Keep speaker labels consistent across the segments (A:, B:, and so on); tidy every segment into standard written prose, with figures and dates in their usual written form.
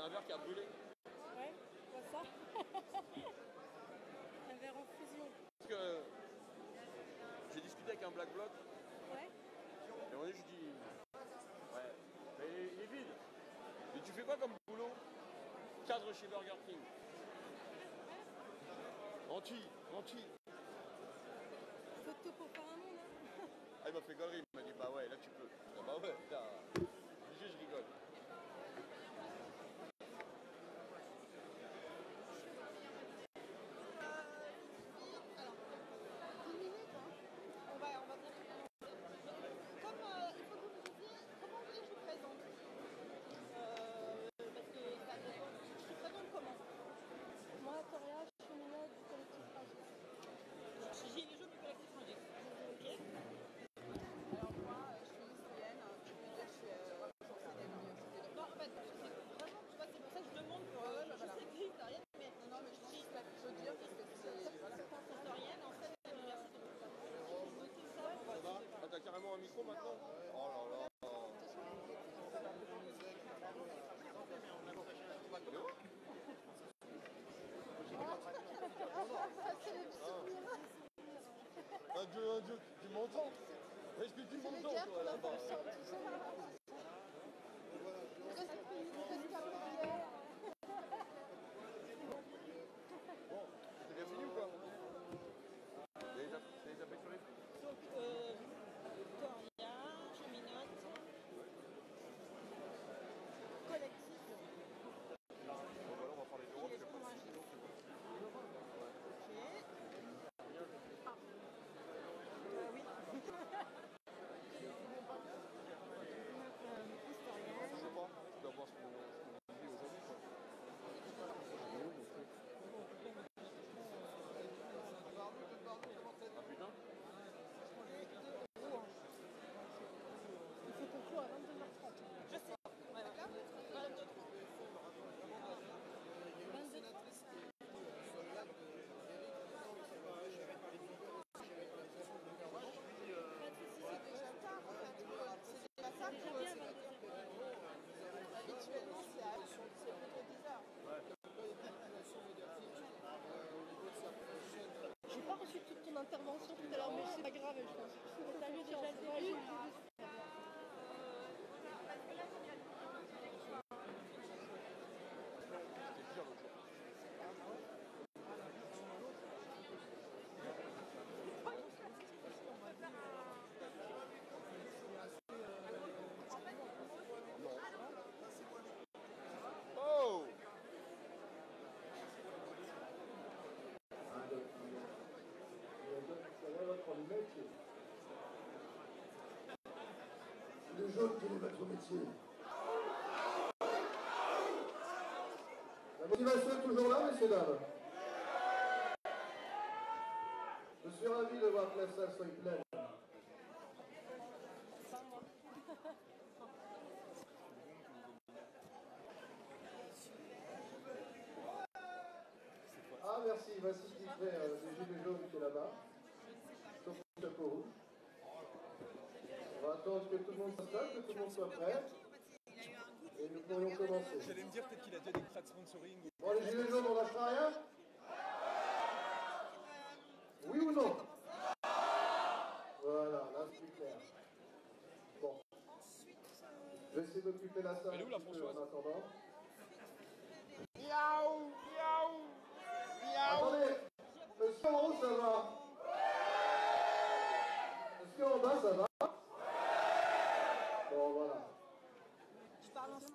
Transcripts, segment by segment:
A: un verre qui a brûlé.
B: Ouais, quoi ça? Un verre en fusion.
A: Parce que j'ai discuté avec un Black Bloc.
B: Ouais.
A: Et à un moment donné, je dis, ouais, mais il est vide. Mais tu fais quoi comme boulot? Cadre chez Burger King. Anti.
B: Photo pour faire un monde, hein.
A: Ah, il m'a fait galerie, il m'a dit, bah ouais, là tu peux. Ah, bah ouais, putain. Obligé, je rigole. Ah, t'as carrément un micro maintenant? Oh là là. Un dieu, tu m'entends? Est-ce que tu m'entends toi là-bas? Bon, c'est bien fini ou quoi? T'as déjà fait sur les films?
C: Donc, Victoria, Cheminote, Collectif.
A: Bon, voilà, on va parler d'Europe, je sais pas si sinon c'est bon.
C: Ok. Oui.
A: Je sais pas, je dois voir ce qu'on dit aujourd'hui quoi. Ah putain?
B: Il faut qu'on court à 22h30.
C: Je sais. Ouais, voilà. 22.
B: J'ai pas reçu toute ton intervention tout à l'heure, mais c'est pas grave, je pense. T'as vu déjà le début?
A: C'était pire l'autre jour. Oh!
D: Le jaune, quel est votre métier? La motivation est toujours là, messieurs, dames. Je suis ravi de voir que la salle soit pleine. Ah, merci. Voici ce qui fait des gilets jaunes qui est là-bas. Sauf le chapeau rouge. On va attendre que tout le monde s'installe, que tout le monde soit prêt. Et nous pourrions commencer.
E: J'allais me dire peut-être qu'il a déjà des contrats de sponsoring.
D: Bon, les gilets jaunes, on lâchera rien? Oui ou non? Voilà, là c'est plus clair. Bon. Je vais essayer d'occuper la salle
E: Elle est où la
D: un petit peu
E: Françoise?
D: en attendant.
A: Miaou! Miaou! Miaou!
D: Attendez, est-ce qu'en haut ça va? Est-ce qu'en bas ça va? Bon, voilà.
C: Je parle ensemble.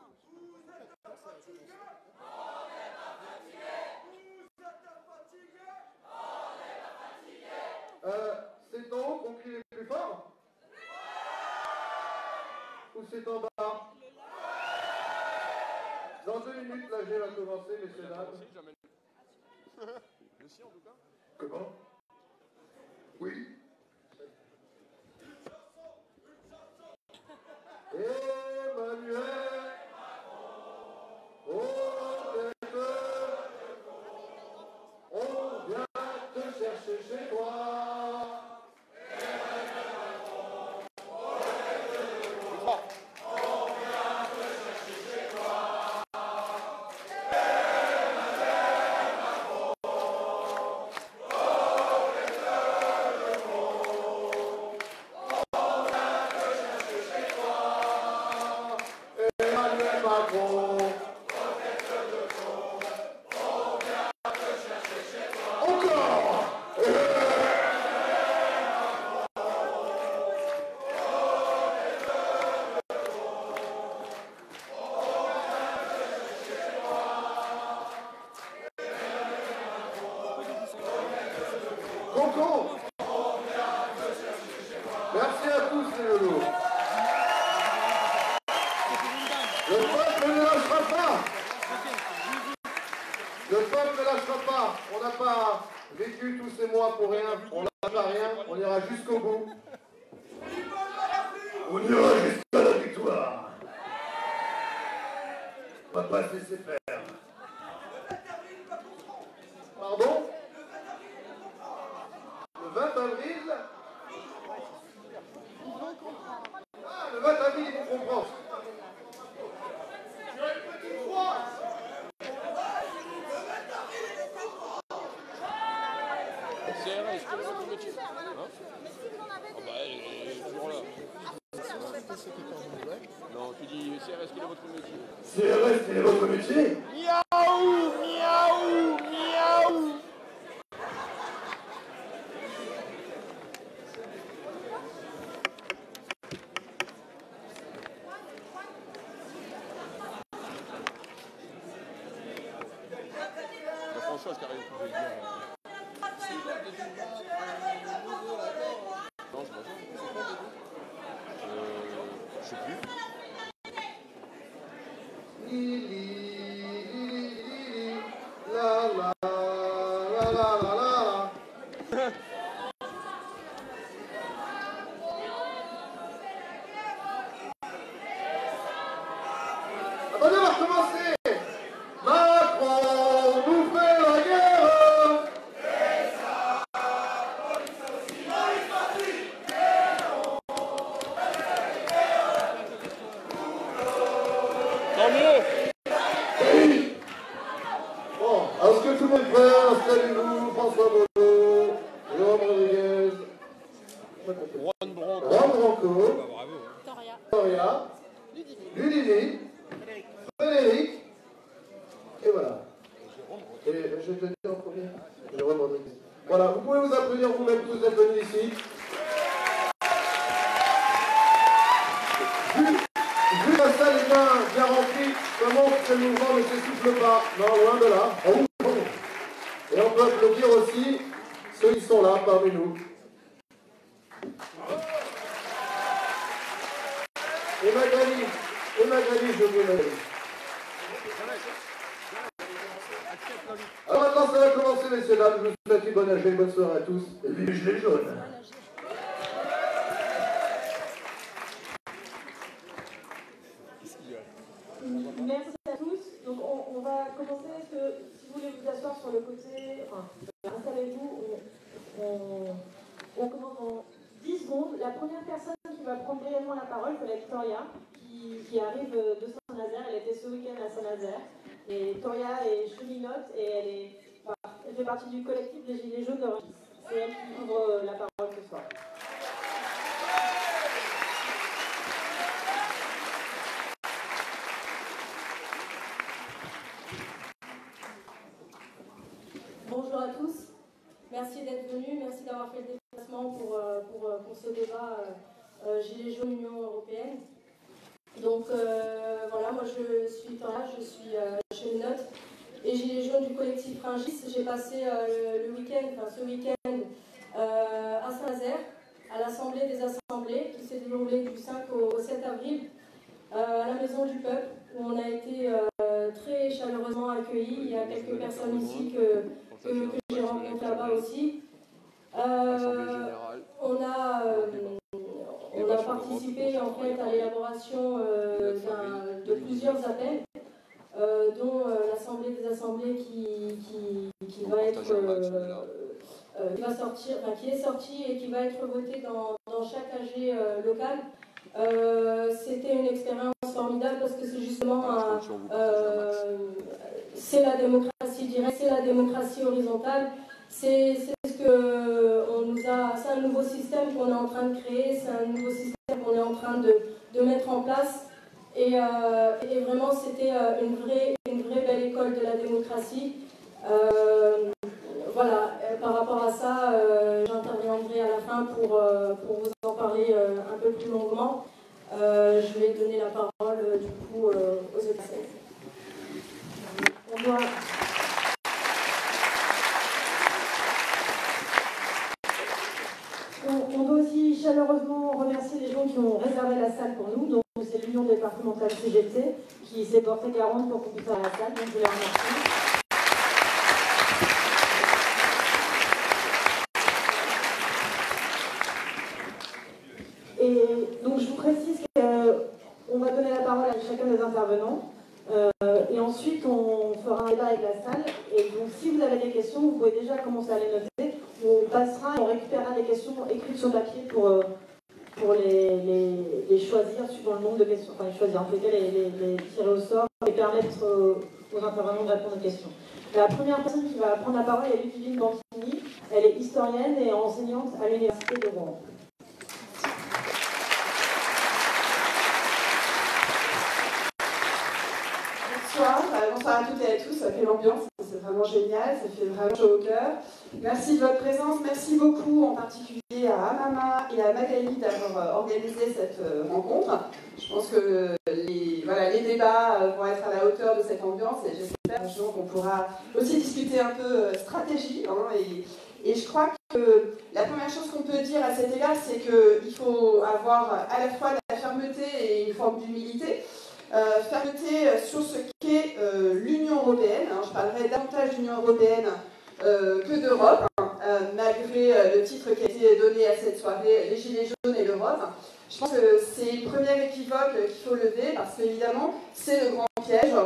D: C'est en haut qu'on crie les plus fort? Ou c'est en bas? Dans 2 minutes, l'AG va commencer, messieurs, dames.
A: J'amène. Le sien en tout cas?
D: Comment? Oui. Emmanuel, oh tête, on vient te chercher chez toi. les loulous. Le peuple ne lâchera pas. Le peuple ne lâchera pas. On n'a pas vécu tous ces mois pour rien. On n'a pas rien. On ira jusqu'au bout. On ira jusqu'à la victoire. On va pas se laisser faire. Pardon? Le 20 avril? Ah, le 20 avril, ils vont comprendre. Sur une petite croix.
A: CRS, quel est votre métier? Hein? Ah bah, elle est toujours là. Non, tu dis CRS, quel est votre métier?
D: CRS, quel est votre métier?
A: Miaou, miaou, miaou. Françoise qui arrive, je vais dire. Non, je sais pas. Je sais plus.
D: Lili, la la la la la la. Attendez, on va recommencer. Macron nous fait la guerre.
A: Tant mieux.
D: Oui. Bon, est-ce que tout le monde est prêt? Installez-vous, François Bono, Jérôme Rodriguez,
A: Juan Branco.
D: Juan Branco,
E: Bravo.
D: Victoria, Ludivine, Frédéric, et voilà. Et je vais te dire en premier, Jérôme Rodriguez. Voilà, vous pouvez vous applaudir vous-même tous d'être venus ici. Vu la salle est bien remplie, ça montre que le mouvement ne s'essouffle pas. Non, loin de là. Et on peut applaudir aussi ceux qui sont là parmi nous. Et Magali, je vous remercie. Alors maintenant, ça va commencer, messieurs, dames. Je vous souhaite une bonne âge, une bonne soirée à tous. Et vive les gilets jaunes.
F: Merci à tous. Donc on va commencer. Si vous voulez vous asseoir sur le côté, enfin, installez-vous. On commence en 10 secondes. La première personne qui va prendre brièvement la parole, c'est la Victoria, qui arrive de Saint-Nazaire. Elle était ce week-end à Saint-Nazaire. Et Victoria est cheminote et elle fait partie du collectif des Gilets jaunes de Rungis. C'est elle qui ouvre la parole ce soir. Bonjour à tous, merci d'être venus, merci d'avoir fait le déplacement pour ce débat Gilets jaunes Union européenne. Donc voilà, moi je suis Victoria, je suis cheminote et Gilets jaunes du collectif Rungis. J'ai passé ce week-end à Saint-Nazaire, à l'Assemblée des Assemblées qui s'est déroulée du 5 au 7 avril à la Maison du Peuple, où on a été très chaleureusement accueillis. Il y a quelques personnes ici que j'ai rencontrées là-bas aussi. On a participé en fait à l'élaboration de plusieurs appels, dont l'Assemblée des Assemblées qui est sortie et qui va être votée dans chaque AG local. C'était une expérience formidable parce que c'est justement c'est la démocratie directe, c'est la démocratie horizontale, c'est ce que on nous a, c'est un nouveau système qu'on est en train de créer, c'est un nouveau système qu'on est en train de mettre en place et vraiment c'était une vraie belle école de la démocratie. Voilà, par rapport à ça, j'interviendrai à la fin pour vous en parler un peu plus longuement. Je vais donner la parole du coup aux experts. On doit aussi chaleureusement remercier les gens qui CGT qui s'est porté garante pour qu'on puisse aller à la salle, donc je les remercie. Et donc je vous précise qu'on va donner la parole à chacun des intervenants et ensuite on fera un débat avec la salle. Et donc si vous avez des questions, vous pouvez déjà commencer à les noter. On passera et on récupérera des questions écrites sur papier pour les choisir suivant le nombre de questions, enfin les choisir, en tout cas les tirer au sort et permettre aux intervenants de répondre aux questions. La première personne qui va prendre la parole est Ludivine Bantigny. Elle est historienne et enseignante à l'Université de Rouen.
G: Bonsoir à toutes et à tous, ça fait l'ambiance, c'est vraiment génial, ça fait vraiment chaud au cœur. Merci de votre présence, merci beaucoup en particulier à Amama et à Magali d'avoir organisé cette rencontre. Je pense que les débats vont être à la hauteur de cette ambiance et j'espère qu'on pourra aussi discuter un peu stratégie. Et je crois que la première chose qu'on peut dire à cet égard, c'est qu'il faut avoir à la fois de la fermeté et une forme d'humilité. Fermeté sur ce qu'est l'Union européenne. Je parlerai davantage d'Union européenne que d'Europe, malgré le titre qui a été donné à cette soirée, les Gilets jaunes et l'Europe. Je pense que c'est une première équivoque qu'il faut lever parce qu'évidemment, c'est le grand piège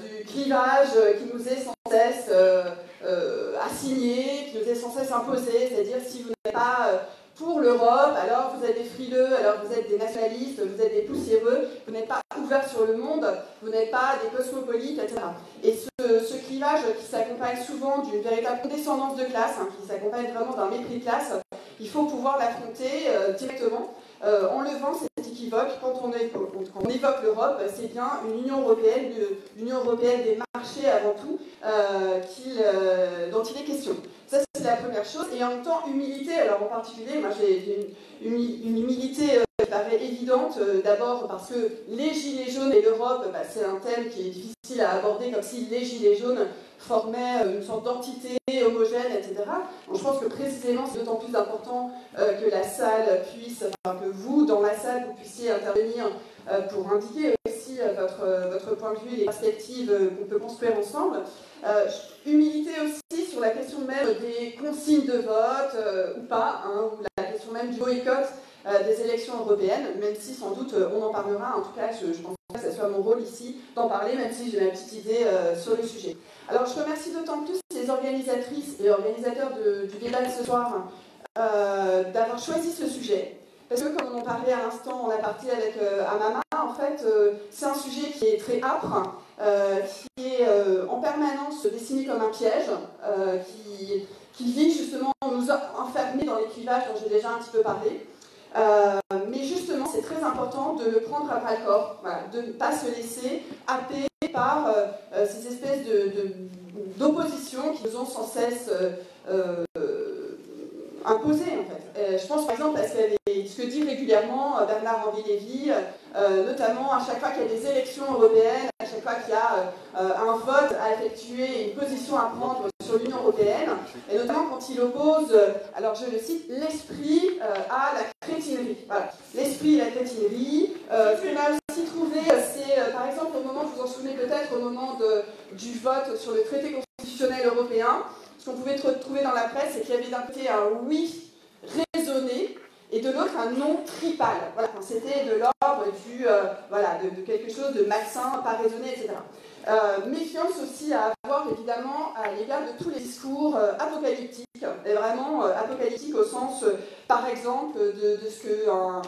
G: du clivage qui nous est sans cesse assigné, qui nous est sans cesse imposé, c'est-à-dire si vous n'êtes pas pour l'Europe, alors vous êtes des frileux, alors vous êtes des nationalistes, vous êtes des poussiéreux, vous n'êtes pas ouverts sur le monde, vous n'êtes pas des cosmopolites, etc. Et ce clivage qui s'accompagne souvent d'une véritable condescendance de classe, qui s'accompagne vraiment d'un mépris de classe, il faut pouvoir l'affronter directement en levant cette équivoque. Quand on évoque l'Europe, c'est bien une Union européenne des marchés avant tout, dont il est question. Ça, c'est la première chose. Et en même temps, humilité. Alors, en particulier, moi, j'ai une humilité qui paraît évidente. D'abord, parce que les Gilets jaunes et l'Europe, c'est un thème qui est difficile à aborder, comme si les Gilets jaunes formaient une sorte d'entité homogène, etc. Donc, je pense que précisément, c'est d'autant plus important que la salle puisse, que vous, dans la salle, vous puissiez intervenir pour indiquer aussi votre point de vue et les perspectives qu'on peut construire ensemble. Humilité aussi sur la question même des consignes de vote ou pas, ou la question même du boycott des élections européennes, même si sans doute on en parlera. En tout cas, je pense pas que ce soit mon rôle ici d'en parler, même si j'ai ma petite idée sur le sujet. Alors je remercie d'autant plus les organisatrices et organisateurs du débat de ce soir d'avoir choisi ce sujet. Parce que, comme on en parlait à l'instant en aparté avec Amama, en fait, c'est un sujet qui est très âpre, qui est en permanence dessiné comme un piège, qui vient justement nous enfermer dans les clivages dont j'ai déjà un petit peu parlé. Mais justement, c'est très important de le prendre à bras-le-corps, voilà, de ne pas se laisser happer par ces espèces d'oppositions qui nous ont sans cesse imposées, en fait. Je pense par exemple à ce que dit régulièrement Bernard-Henri Lévy, notamment à chaque fois qu'il y a des élections européennes, à chaque fois qu'il y a un vote à effectuer, une position à prendre sur l'Union européenne, et notamment quand il oppose, alors je le cite, l'esprit à la crétinerie. Voilà. L'esprit et la crétinerie. Ce qu'on a aussi trouvé, c'est par exemple au moment, vous vous en souvenez peut-être, au moment du vote sur le traité constitutionnel européen, ce qu'on pouvait trouver dans la presse, c'est qu'il y avait d'un côté un oui raisonné, et de l'autre un non tripal. Voilà, c'était de l'ordre de quelque chose de malsain, pas raisonné, etc. Méfiance aussi à avoir évidemment à l'égard de tous les discours apocalyptiques, et vraiment apocalyptiques au sens, par exemple, de ce qu'un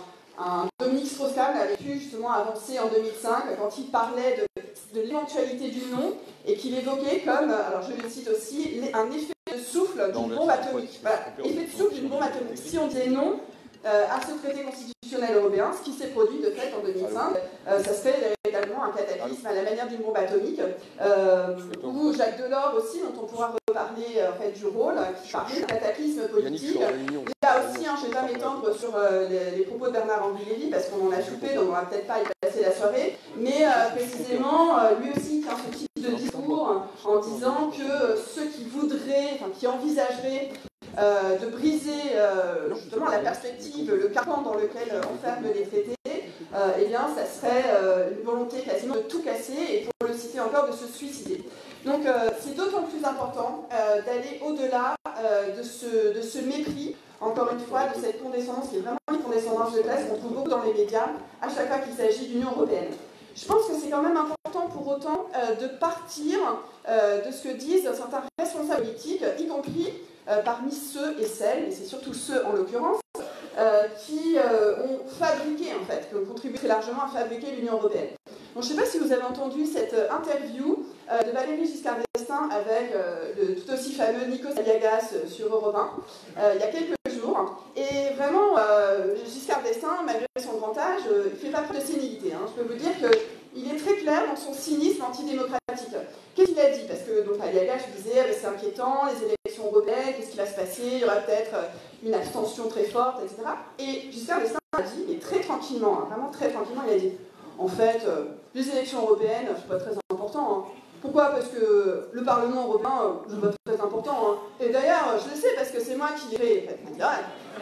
G: Dominique Strauss-Kahn avait pu justement avancer en 2005 quand il parlait de l'éventualité du non et qu'il évoquait comme, alors je le cite aussi, un effet de souffle d'une bombe atomique. Voilà, effet de souffle d'une bombe atomique. Si on disait non à ce traité constitutionnel européen, ce qui s'est produit de fait en 2005, ça se fait véritablement un cataclysme à la manière d'une bombe atomique, où Jacques Delors aussi, dont on pourra reparler en fait, du rôle, qui parlait d'un cataclysme politique. Là aussi, je ne vais pas m'étendre sur les propos de Bernard-Henri Lévy, parce qu'on en a chopé, donc on ne va peut-être pas y passer la soirée, mais précisément, lui aussi tient ce type de discours en disant que ceux qui voudraient, qui envisageraient de briser justement la perspective, le carcan dans lequel enferment les traités, eh bien, ça serait une volonté quasiment de tout casser et, pour le citer encore, de se suicider. Donc, c'est d'autant plus important d'aller au-delà de ce mépris, encore une fois, de cette condescendance qui est vraiment une condescendance de classe qu'on trouve beaucoup dans les médias à chaque fois qu'il s'agit d'Union européenne. Je pense que c'est quand même important pour autant de partir de ce que disent certains responsables politiques, y compris parmi ceux et celles, et c'est surtout ceux en l'occurrence, qui ont fabriqué, en fait, qui ont contribué très largement à fabriquer l'Union européenne. Donc, je ne sais pas si vous avez entendu cette interview de Valéry Giscard d'Estaing avec le tout aussi fameux Nikos Aliagas sur Europe 1, il y a quelques jours. Et vraiment, Giscard d'Estaing, malgré son grand âge, il ne fait pas preuve de sénilité. Hein. Je peux vous dire qu'il est très clair dans son cynisme antidémocratique. Qu'est-ce qu'il a dit? Parce que donc, Aliagas disait c'est inquiétant, les élections européennes, qu'est-ce qui va se passer? Il y aura peut-être une abstention très forte, etc. Et Giscard d'Estaing a dit, mais très tranquillement, hein, vraiment très tranquillement, il a dit en fait, les élections européennes, c'est pas très important. Hein. Pourquoi? Parce que le Parlement européen, c'est pas très important. Hein. Et d'ailleurs, je le sais parce que c'est moi qui l'ai créé.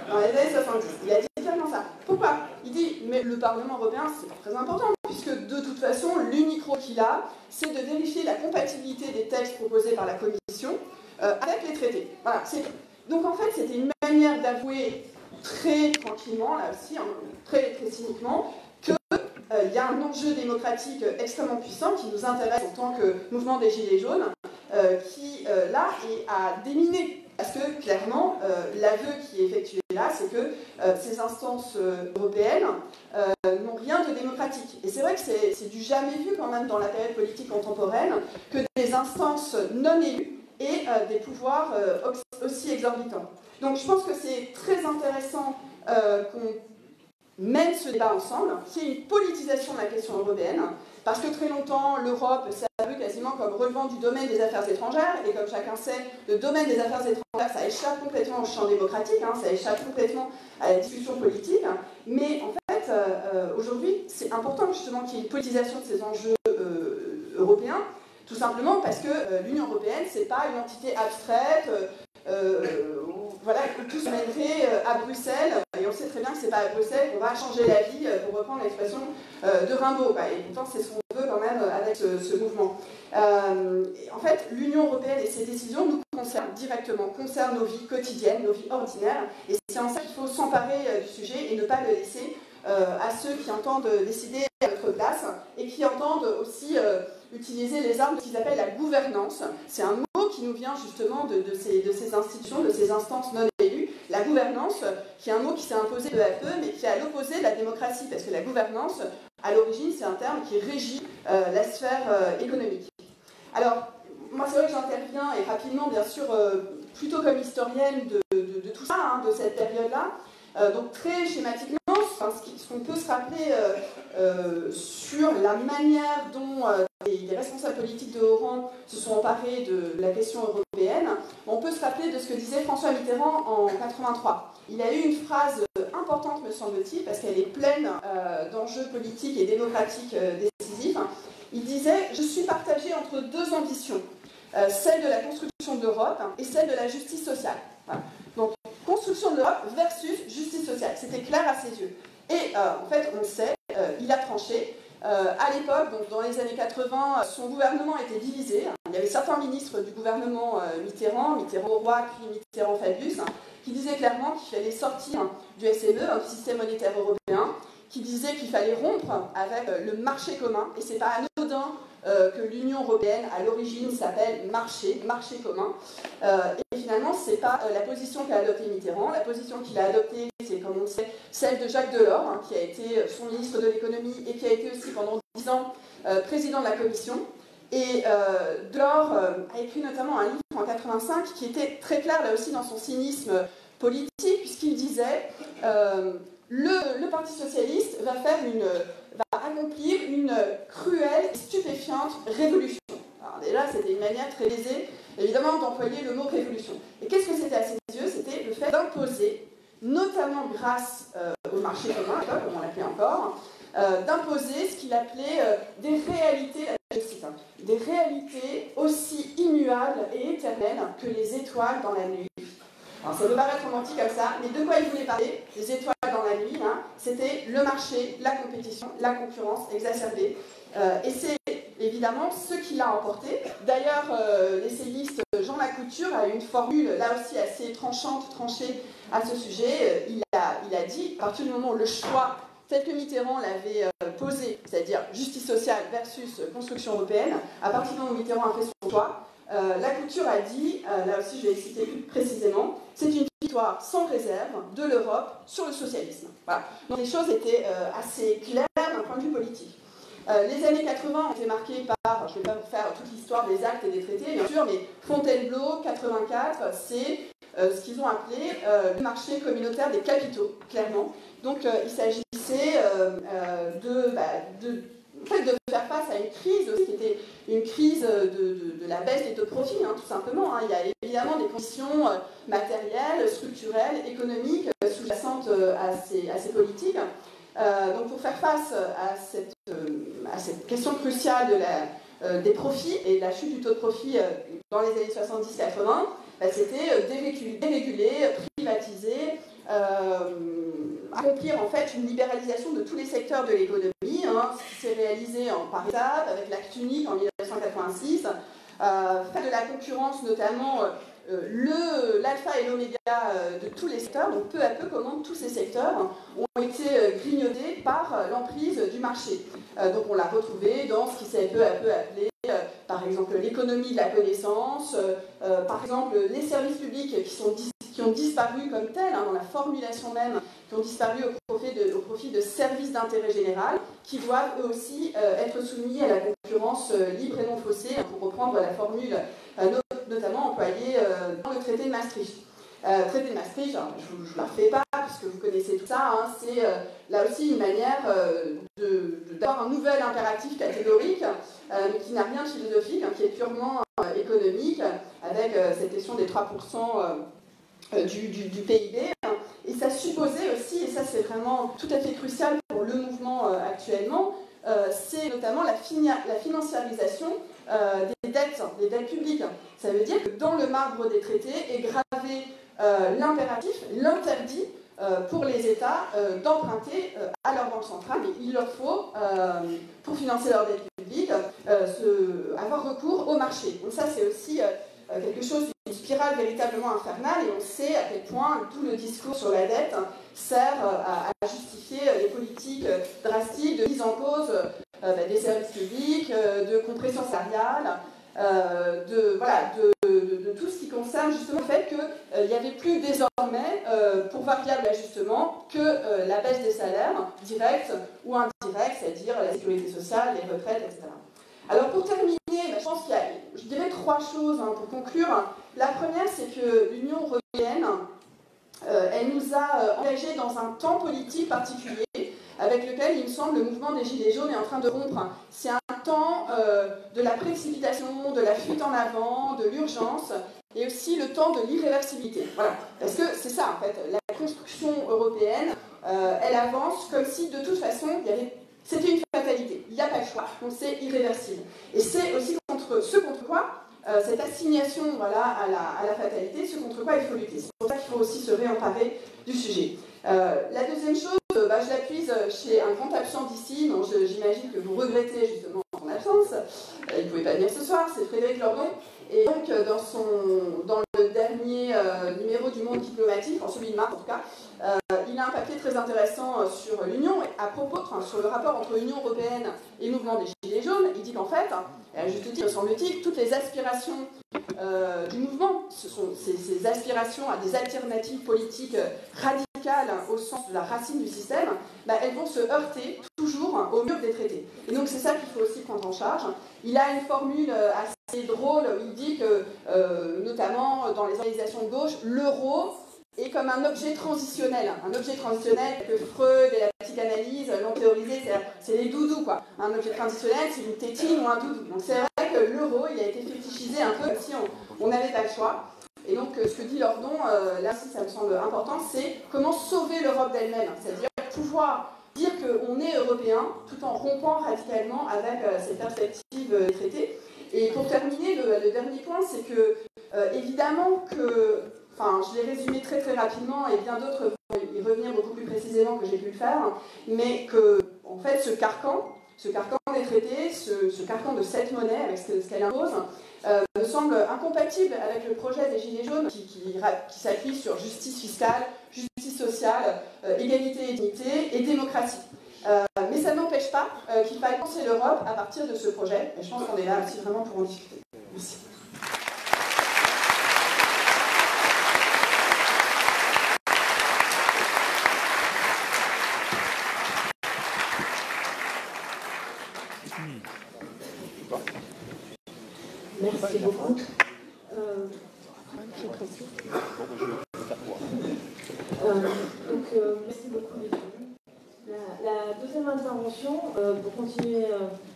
G: Dans les années 70, il a dit clairement ça. Pourquoi? Il dit, mais le Parlement européen, c'est pas très important, puisque de toute façon, l'unique rôle qu'il a, c'est de vérifier la compatibilité des textes proposés par la Commission avec les traités. Voilà, c'est tout. Donc en fait, c'était une manière d'avouer très tranquillement, là aussi, hein, très, très cyniquement, qu'il y a un enjeu démocratique extrêmement puissant qui nous intéresse en tant que mouvement des Gilets jaunes, qui, là, est à déminer. Parce que, clairement, l'aveu qui est effectué là, c'est que ces instances européennes n'ont rien de démocratique. Et c'est vrai que c'est du jamais vu, quand même, dans la période politique contemporaine, que des instances non élues aient des pouvoirs aussi exorbitants. Donc, je pense que c'est très intéressant qu'on mène ce débat ensemble, qu'il y ait une politisation de la question européenne, parce que très longtemps, l'Europe s'est apparue quasiment comme relevant du domaine des affaires étrangères, et comme chacun sait, le domaine des affaires étrangères, ça échappe complètement au champ démocratique, hein, ça échappe complètement à la discussion politique, mais en fait, aujourd'hui, c'est important justement qu'il y ait une politisation de ces enjeux européens, tout simplement parce que l'Union européenne, c'est pas une entité abstraite, voilà, que tout se mènerait à Bruxelles, et on sait très bien que c'est pas à Bruxelles qu'on va changer la vie, pour reprendre l'expression de Rimbaud, et pourtant c'est ce qu'on veut quand même avec ce mouvement. En fait, l'Union européenne et ses décisions nous concernent directement, concernent nos vies quotidiennes, nos vies ordinaires, et c'est en ça qu'il faut s'emparer du sujet et ne pas le laisser à ceux qui entendent décider à notre place et qui entendent aussi utiliser les armes de ce qu'ils appellent la gouvernance. C'est un mot qui nous vient justement de ces institutions, de ces instances non élues. La gouvernance, qui est un mot qui s'est imposé peu à peu, mais qui est à l'opposé de la démocratie, parce que la gouvernance, à l'origine, c'est un terme qui régit la sphère économique. Alors, moi, c'est vrai que j'interviens, et rapidement, bien sûr, plutôt comme historienne de tout ça, hein, de cette période-là. Donc, très schématiquement, ce qu'on peut se rappeler sur la manière dont les responsables politiques de haut rang se sont emparés de la question européenne, on peut se rappeler de ce que disait François Mitterrand en 1983. Il a eu une phrase importante, me semble-t-il, parce qu'elle est pleine d'enjeux politiques et démocratiques décisifs. Il disait « Je suis partagé entre deux ambitions, celle de la construction de l'Europe et celle de la justice sociale. » Donc, construction de l'Europe versus justice sociale. C'était clair à ses yeux. Et en fait, on le sait, il a tranché. À l'époque, donc dans les années 80, son gouvernement était divisé. Il y avait certains ministres du gouvernement Mitterrand-Auroy, puis Mitterrand-Fabius, qui disaient clairement qu'il fallait sortir du SME, du système monétaire européen, qui disaient qu'il fallait rompre avec le marché commun. Et c'est pas anodin que l'Union européenne, à l'origine, s'appelle marché commun. Et finalement, ce n'est pas la position qu'a adoptée Mitterrand. La position qu'il a adoptée, c'est, comme on le sait, celle de Jacques Delors, hein, qui a été son ministre de l'économie et qui a été aussi pendant 10 ans président de la Commission. Et Delors a écrit notamment un livre en 1985 qui était très clair, là aussi, dans son cynisme politique, puisqu'il disait le Parti socialiste va accomplir une cruelle et stupéfiante révolution. Alors déjà, c'était une manière très aisée, évidemment, d'employer le mot révolution. Et qu'est-ce que c'était à ses yeux? C'était le fait d'imposer, notamment grâce au marché commun, comme on l'appelait encore, d'imposer ce qu'il appelait des réalités, je cite, des réalités aussi immuables et éternelles que les étoiles dans la nuit. Alors ça peut paraître romantique comme ça, mais de quoi il voulait parler? Les étoiles dans la nuit, hein, c'était c'est le marché, la compétition, la concurrence exacerbée. Et c'est évidemment ce qui l'a emporté. D'ailleurs, l'essayiste Jean Lacouture a une formule, là aussi assez tranchée à ce sujet. Il a dit, à partir du moment où le choix, tel que Mitterrand l'avait posé, c'est-à-dire justice sociale versus construction européenne, à partir du moment où Mitterrand a fait son choix, Lacouture a dit, là aussi je vais citer plus précisément, c'est une victoire sans réserve de l'Europe sur le socialisme. Voilà. Donc les choses étaient assez claires d'un point de vue politique. Les années 80 ont été marquées par, je ne vais pas vous faire toute l'histoire des actes et des traités, bien sûr, mais Fontainebleau, 84, c'est ce qu'ils ont appelé le marché communautaire des capitaux, clairement. Donc il s'agissait de faire face à une crise aussi, qui était une crise de la baisse des taux de profit, hein, tout simplement. Hein. Il y a évidemment des conditions matérielles, structurelles, économiques sous-jacentes à ces politiques. Donc pour faire face à cette question cruciale des profits et de la chute du taux de profit dans les années 70-80, c'était déréguler, privatiser, accomplir en fait une libéralisation de tous les secteurs de l'économie, hein, ce qui s'est réalisé par étapes avec l'acte unique en 1986, faire de la concurrence notamment l'alpha et l'oméga de tous les secteurs, donc peu à peu comment tous ces secteurs ont été grignotés par l'emprise du marché. Donc on l'a retrouvé dans ce qui s'est peu à peu appelé par exemple l'économie de la connaissance, par exemple les services publics qui ont disparu comme tels, hein, dans la formulation même, qui ont disparu au profit de services d'intérêt général, qui doivent eux aussi être soumis à la concurrence libre et non faussée, pour reprendre la formule notamment employée dans le traité de Maastricht. Traité de Maastricht, je ne vous la refais pas, puisque vous connaissez tout ça, hein, c'est là aussi une manière d'avoir un nouvel impératif catégorique, mais qui n'a rien de philosophique, hein, qui est purement économique, avec cette question des 3% du PIB. Et ça supposait aussi, et ça c'est vraiment tout à fait crucial pour le mouvement actuellement, c'est notamment la financiarisation des dettes publiques. Ça veut dire que dans le marbre des traités est gravé l'impératif, l'interdit pour les États d'emprunter à leur banque centrale, mais il leur faut, pour financer leurs dettes publiques, avoir recours au marché. Donc ça c'est aussi quelque chose d'une spirale véritablement infernale, et on sait à quel point tout le discours sur la dette sert à justifier les politiques drastiques de mise en cause des services publics, de compression salariale, de tout ce qui concerne justement le fait qu'il n'y avait plus désormais pour variable d'ajustement que la baisse des salaires, directe ou indirecte, c'est-à-dire la sécurité sociale, les retraites, etc. Alors pour terminer, je pense qu'il y a, je dirais, 3 choses pour conclure. La première, c'est que l'Union européenne, elle nous a engagés dans un temps politique particulier, avec lequel, il me semble, le mouvement des Gilets jaunes est en train de rompre. C'est un temps de la précipitation, de la fuite en avant, de l'urgence, et aussi le temps de l'irréversibilité. Voilà. Parce que c'est ça, en fait, la construction européenne, elle avance comme si, de toute façon, c'était une fatalité. Il n'y a pas le choix, donc c'est irréversible. Et c'est aussi ce contre quoi cette assignation à la fatalité, ce contre quoi il faut lutter. C'est pour ça qu'il faut aussi se réemparer du sujet. La deuxième chose, je la puise chez un grand absent d'ici, dont j'imagine que vous regrettez justement son absence. Il ne pouvait pas venir ce soir, c'est Frédéric Lordon. Et donc, dans le dernier numéro du Monde diplomatique, en celui de mars en tout cas, il a un papier très intéressant sur l'Union, à propos, sur le rapport entre l'Union européenne et le mouvement des Gilets jaunes. Il dit qu'en fait, juste dire, semble-t-il, toutes les aspirations du mouvement, ce sont ces aspirations à des alternatives politiques radicales au sens de la racine du système, elles vont se heurter toujours au mur des traités. Et donc c'est ça qu'il faut aussi prendre en charge. Il a une formule assez drôle où il dit que, notamment dans les organisations de gauche, l'euro est comme un objet transitionnel. Un objet transitionnel que Freud et la psychanalyse l'ont théorisé, c'est les doudous, quoi. Un objet transitionnel, c'est une tétine ou un doudou. Donc c'est vrai que l'euro, il a été fétichisé un peu comme si on n'avait pas le choix. Et donc ce que dit Lordon, là aussi ça me semble important, c'est comment sauver l'Europe d'elle-même. C'est-à-dire pouvoir dire qu'on est européen tout en rompant radicalement avec ces perspectives des traités. Et pour terminer, le dernier point, c'est que, évidemment que, je l'ai résumé très très rapidement et bien d'autres vont y revenir beaucoup plus précisément que j'ai pu le faire, mais que, en fait, ce carcan des traités, ce carcan de cette monnaie, avec ce qu'elle impose, me semble incompatible avec le projet des Gilets jaunes qui s'appuie sur justice fiscale, justice sociale, égalité et dignité et démocratie. Mais ça n'empêche pas qu'il faille penser l'Europe à partir de ce projet, et je pense qu'on est là aussi vraiment pour en discuter. Merci.
F: Merci beaucoup. Merci beaucoup les deux. La deuxième intervention, pour continuer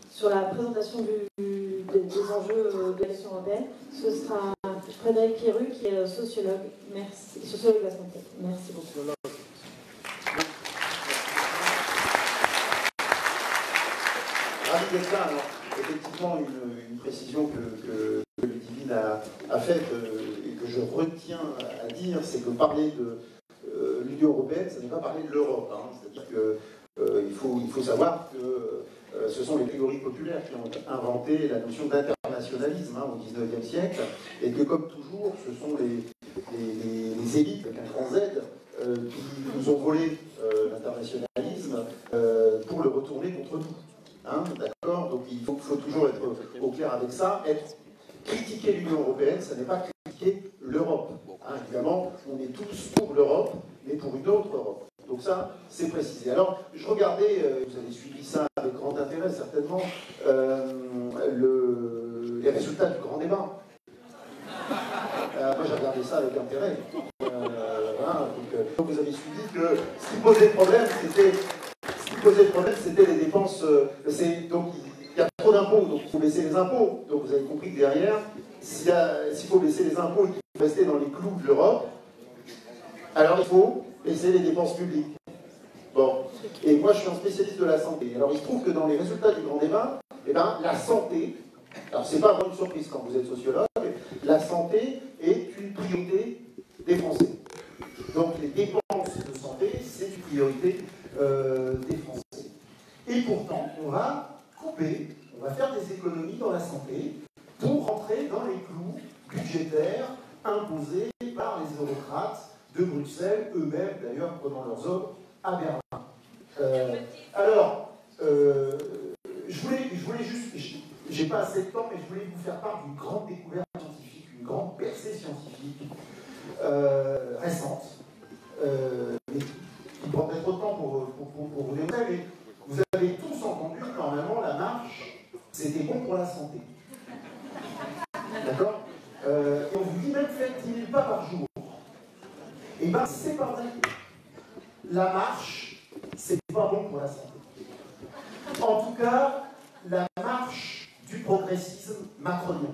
F: sur la présentation des enjeux de l'action européenne, ce sera Frédéric Pierru, qui est sociologue. Merci. Sociologue de la santé. Merci beaucoup.
H: Ravi d'être là. Alors, effectivement, une précision que Ludivine a faite et que je retiens à dire, c'est que parler de l'Union européenne, ça n'est pas parler de l'Europe. Hein. C'est-à-dire qu'il faut savoir que ce sont les théories populaires qui ont inventé la notion d'internationalisme au XIXe siècle, et que, comme toujours, ce sont les élites, avec un grand Z, qui nous ont volé l'internationalisme pour le retourner contre nous. Hein, d'accord. Donc il faut toujours être au clair avec ça. Critiquer l'Union européenne, ça n'est pas critiquer l'Europe. Hein, évidemment, on est tous pour l'Europe, mais pour une autre Europe. Donc ça, c'est précisé. Alors, je regardais, vous avez suivi ça avec grand intérêt certainement, les résultats du grand débat. Moi, j'ai regardé ça avec intérêt. Voilà, donc, vous avez suivi que ce qui posait problème, c'était les dépenses. Donc, il y a trop d'impôts, donc il faut baisser les impôts. Donc, vous avez compris que derrière, s'il faut baisser les impôts et qu'il faut rester dans les clous de l'Europe, alors il faut baisser les dépenses publiques. Bon. Et moi, je suis un spécialiste de la santé. Alors, il se trouve que dans les résultats du grand débat, eh ben, la santé, alors c'est pas vraiment une surprise quand vous êtes sociologue, la santé est une priorité des Français. Donc, les dépenses de santé, c'est une priorité des Français. Et pourtant, on va couper, on va faire des économies dans la santé pour rentrer dans les clous budgétaires imposés par les eurocrates de Bruxelles, eux-mêmes d'ailleurs prenant leurs ordres à Berlin. Je voulais juste, j'ai pas assez de temps, mais je voulais vous faire part d'une grande découverte scientifique, une grande percée scientifique récente, qui prendrait trop de temps pour vous démontrer, mais vous avez tous entendu que normalement la marche, c'était bon pour la santé. D'accord. Et on vous dit même faites 10 000 pas par jour. Et bien c'est pas vrai. La marche, c'est pas bon pour la santé. En tout cas, la marche du progressisme macronien.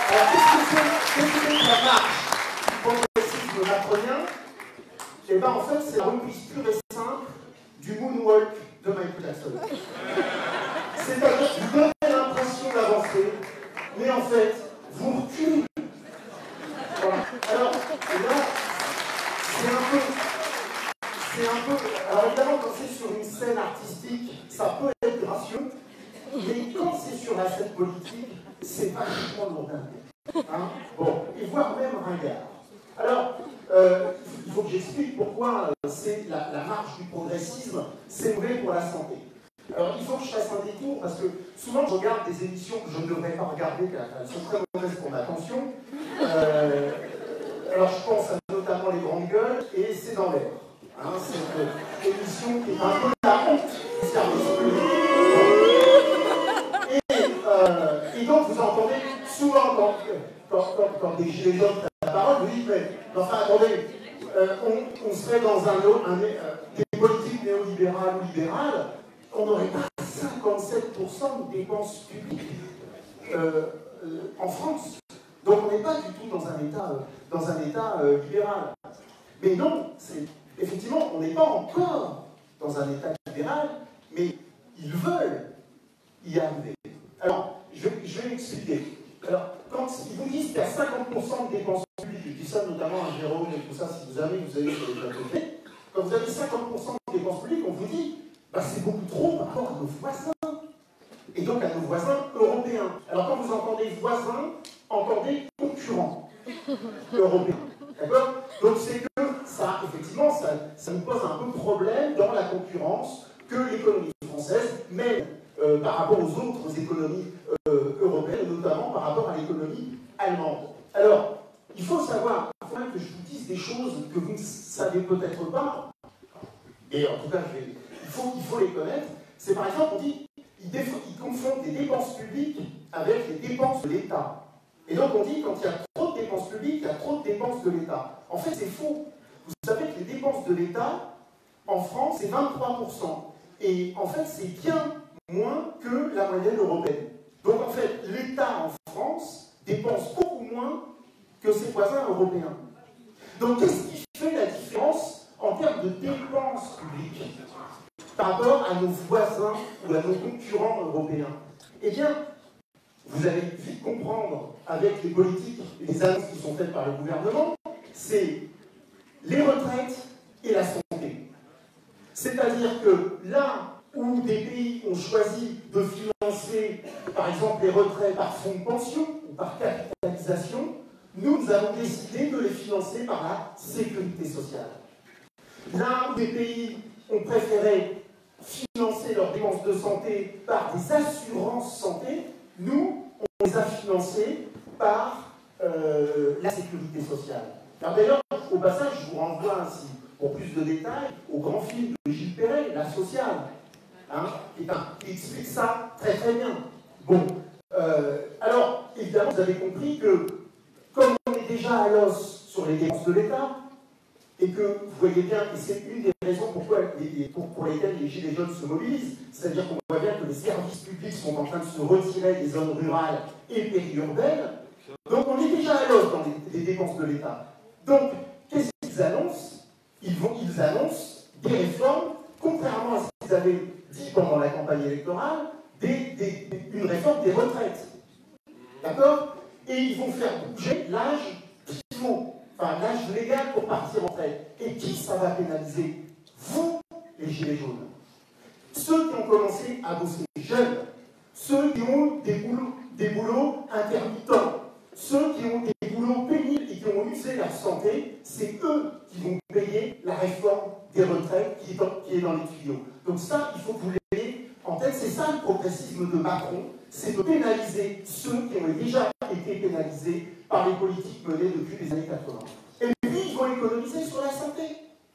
H: Alors qu'est-ce que c'est la marche du progressisme macronien? Et bien en fait, c'est la reprise pure et simple du moonwalk de Michael Jackson. C'est-à-dire que vous donnez l'impression d'avancer, mais en fait, vous reculez. Voilà. Alors, là, c'est un peu... Alors évidemment, quand c'est sur une scène artistique, ça peut être gracieux, mais quand c'est sur la scène politique, c'est vachement lourdingue. Hein? Bon, et voire même ringard. Alors, il faut que j'explique pourquoi c'est la marche du progressisme, c'est mauvais pour la santé. Alors, il faut que je fasse un détour, parce que souvent je regarde des émissions que je ne devrais pas regarder, car elles sont très mauvaises pour ma tension. Alors, je pense à notamment Les Grandes Gueules, et C'est dans l'air. Hein, c'est une émission qui est un peu la honte du service public. Et donc, vous entendez souvent, quand des gilets jaunes prennent la parole, vous dites, mais enfin, attendez, on serait dans des politiques néolibérales ou libérales, on n'aurait pas 57% de dépenses publiques en France. Donc on n'est pas du tout dans un état libéral. Mais non, effectivement, on n'est pas encore dans un état libéral, mais ils veulent y arriver. Alors, je vais l'expliquer. Alors, quand ils vous disent qu'il y a 50% de dépenses publiques ça notamment à Jérôme et tout ça, si vous avez sur les plateaux de télé, quand vous avez 50% de dépenses publiques, on vous dit, bah, c'est beaucoup trop par rapport à nos voisins. Et donc à nos voisins européens. Alors quand vous entendez voisins, entendez concurrents européens. D'accord? Donc c'est que ça, effectivement, ça nous pose un peu problème dans la concurrence que l'économie française mène par rapport aux autres économies européennes, notamment par rapport à l'économie allemande. Alors, il faut savoir, afin que je vous dise des choses que vous ne savez peut-être pas, et en tout cas, il faut les connaître, c'est par exemple, on dit, ils confondent des dépenses publiques avec les dépenses de l'État. Et donc on dit, quand il y a trop de dépenses publiques, il y a trop de dépenses de l'État. En fait, c'est faux. Vous savez que les dépenses de l'État, en France, c'est 23%. Et en fait, c'est bien moins que la moyenne européenne. Donc en fait, l'État en France dépense beaucoup moins que ses voisins européens. Donc qu'est-ce qui fait la différence en termes de dépenses publiques par rapport à nos voisins ou à nos concurrents européens? Eh bien, vous allez vite comprendre avec les politiques et les annonces qui sont faites par le gouvernement, c'est les retraites et la santé. C'est-à-dire que là où des pays ont choisi de financer, par exemple, les retraites par fonds de pension ou par capitalisation, nous avons décidé de les financer par la sécurité sociale. Là où des pays ont préféré financer leurs dépenses de santé par des assurances santé, nous, on les a financés par la sécurité sociale. Alors d'ailleurs, au passage, je vous renvoie ainsi, pour plus de détails, au grand film de Gilles Perret, La Sociale, hein, qui explique ça très très bien. Bon, alors, évidemment, vous avez compris que, comme on est déjà à l'os sur les dépenses de l'État, et que vous voyez bien, et c'est une des raisons pour lesquelles les Gilets jaunes se mobilisent, c'est-à-dire qu'on voit bien que les services publics sont en train de se retirer des zones rurales et périurbaines, donc on est déjà à l'os dans les dépenses de l'État. Donc, qu'est-ce qu'ils annoncent? Ils annoncent des réformes, contrairement à ce qu'ils avaient dit pendant la campagne électorale, une réforme des retraites. D'accord? Et ils vont faire bouger l'âge pivot. Enfin, l'âge légal pour partir en retraite. Et qui ça va pénaliser? Vous, les Gilets jaunes. Ceux qui ont commencé à bosser jeunes, ceux qui ont des boulots intermittents, ceux qui ont des boulots pénibles et qui ont usé leur santé, c'est eux qui vont payer la réforme des retraites qui est dans les tuyaux. Donc ça, il faut que vous l'ayez en tête. C'est ça le progressisme de Macron, c'est de pénaliser ceux qui ont déjà été pénalisés par les politiques menées depuis les années 80. Et puis, ils vont économiser sur la santé.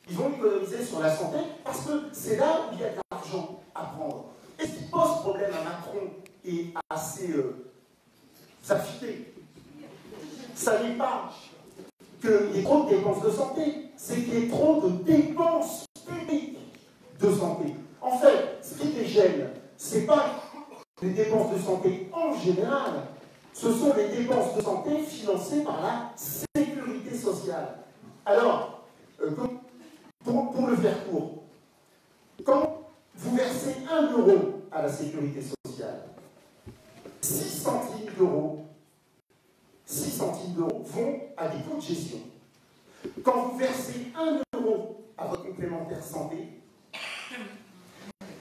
H: Ils vont économiser sur la santé parce que c'est là où il y a de l'argent à prendre. Et ce qui pose problème à Macron et à ses affiliés, ça n'est pas qu'il y ait trop de dépenses de santé, c'est qu'il y ait trop de dépenses publiques de santé. En fait, ce qui les gêne, ce n'est pas les dépenses de santé en général, ce sont les dépenses de santé financées par la sécurité sociale. Alors, pour le faire court, quand vous versez 1 euro à la sécurité sociale, 6 centimes d'euros vont à des coûts de gestion. Quand vous versez 1 euro à votre complémentaire santé,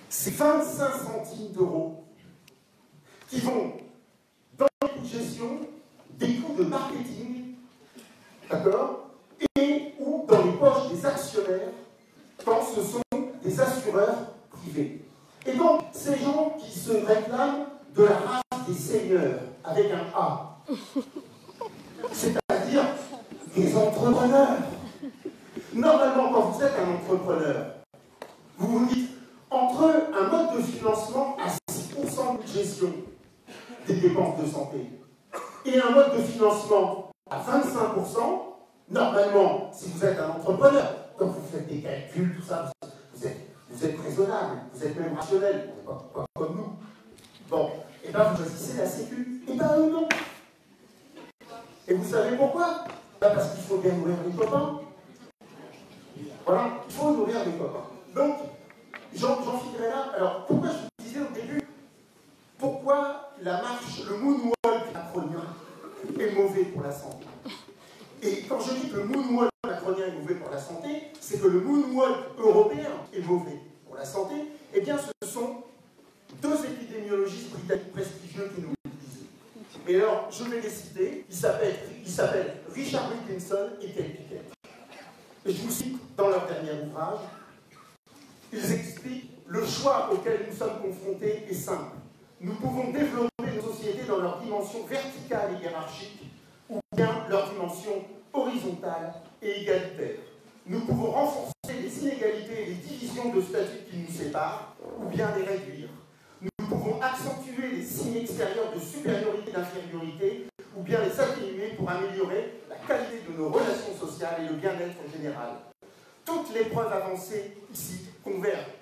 H: c'est 25 centimes d'euros qui vont dans les coûts de gestion, des coûts de marketing, d'accord, et ou dans les poches des actionnaires quand ce sont des assureurs privés. Et donc, ces gens qui se réclament de la race des seigneurs, avec un A, c'est-à-dire des entrepreneurs. Normalement, quand vous êtes un entrepreneur, vous vous dites, entre un mode de financement à 6% de gestion des dépenses de santé et un mode de financement à 25%, normalement, si vous êtes un entrepreneur, quand vous faites des calculs, tout ça, vous êtes raisonnable, vous êtes même rationnel, pas comme nous. Bon, et bien vous choisissez la sécu, et bien eux non. Et vous savez pourquoi? Parce qu'il faut bien nourrir les copains. Voilà, il faut nourrir les copains. Donc, j'en finirai là. Alors, pourquoi je vous disais au début, pourquoi la marche, le moonwalk macronien est mauvais pour la santé? Et quand je dis que
I: c'est que le moonwalk européen est mauvais pour la santé. Eh bien, ce sont deux épidémiologistes britanniques prestigieux qui nous le disent. Et alors, je vais les citer. Ils s'appellent Richard Wilkinson et Kate Pickett. Et je vous cite dans leur dernier ouvrage. Ils expliquent le choix auquel nous sommes confrontés est simple. Nous pouvons développer nos sociétés dans leur dimension verticale et hiérarchique, ou bien leur dimension horizontale et égalitaire. Nous pouvons renforcer les inégalités et les divisions de statut qui nous séparent, ou bien les réduire. Nous pouvons accentuer les signes extérieurs de supériorité et d'infériorité, ou bien les atténuer pour améliorer la qualité de nos relations sociales et le bien-être général. Toutes les preuves avancées ici convergent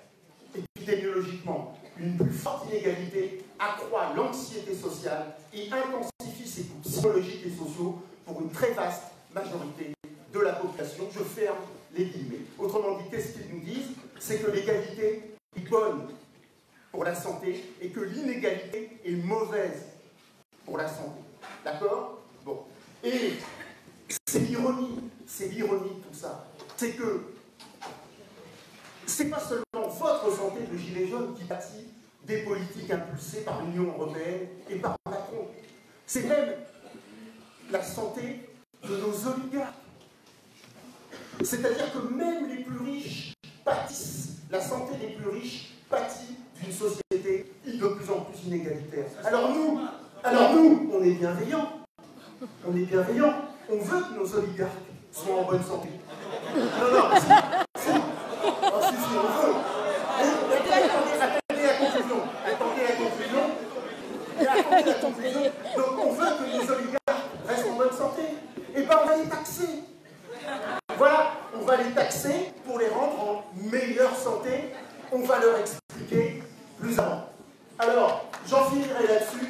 I: épidémiologiquement. Une plus forte inégalité accroît l'anxiété sociale et intensifie ses coûts psychologiques et sociaux pour une très vaste majorité de la population. Je ferme les guillemets. Autrement dit, qu'est-ce qu'ils nous disent? C'est que l'égalité est bonne pour la santé et que l'inégalité est mauvaise pour la santé. D'accord? Bon. Et c'est l'ironie tout ça. C'est que c'est pas seulement votre santé de gilet jaune qui bâtit des politiques impulsées par l'Union européenne et par Macron. C'est même la santé de nos oligarques. C'est-à-dire que même les plus riches pâtissent, la santé des plus riches pâtit d'une société de plus en plus inégalitaire. Alors nous, on est bienveillants. On est bienveillants. On veut que nos oligarques soient en bonne santé. Non, si. Oh, si, on veut. Attendez la conclusion. Donc on veut que les oligarques restent en bonne santé. Et bien on va les taxer. Voilà, on va les taxer pour les rendre en meilleure santé. On va leur expliquer plus avant. Alors, j'en finirai là-dessus.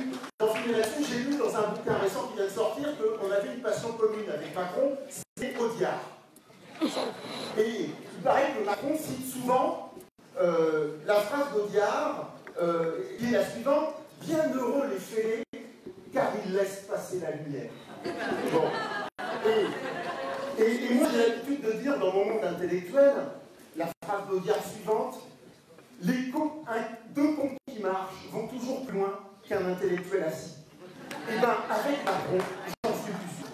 I: J'ai lu dans un bouquin récent qui vient de sortir qu'on avait une passion commune avec Macron, c'est Audiard. Et il paraît que Macron cite souvent la phrase d'Audiard, qui est la suivante: bienheureux les fêlés, car ils laissent passer la lumière. Bon. Et moi, j'ai l'habitude de dire dans mon monde intellectuel la phrase d'Audiard suivante: deux comptes qui marchent vont toujours plus loin qu'un intellectuel assis. Et bien, avec Macron, j'en suis plus sûr.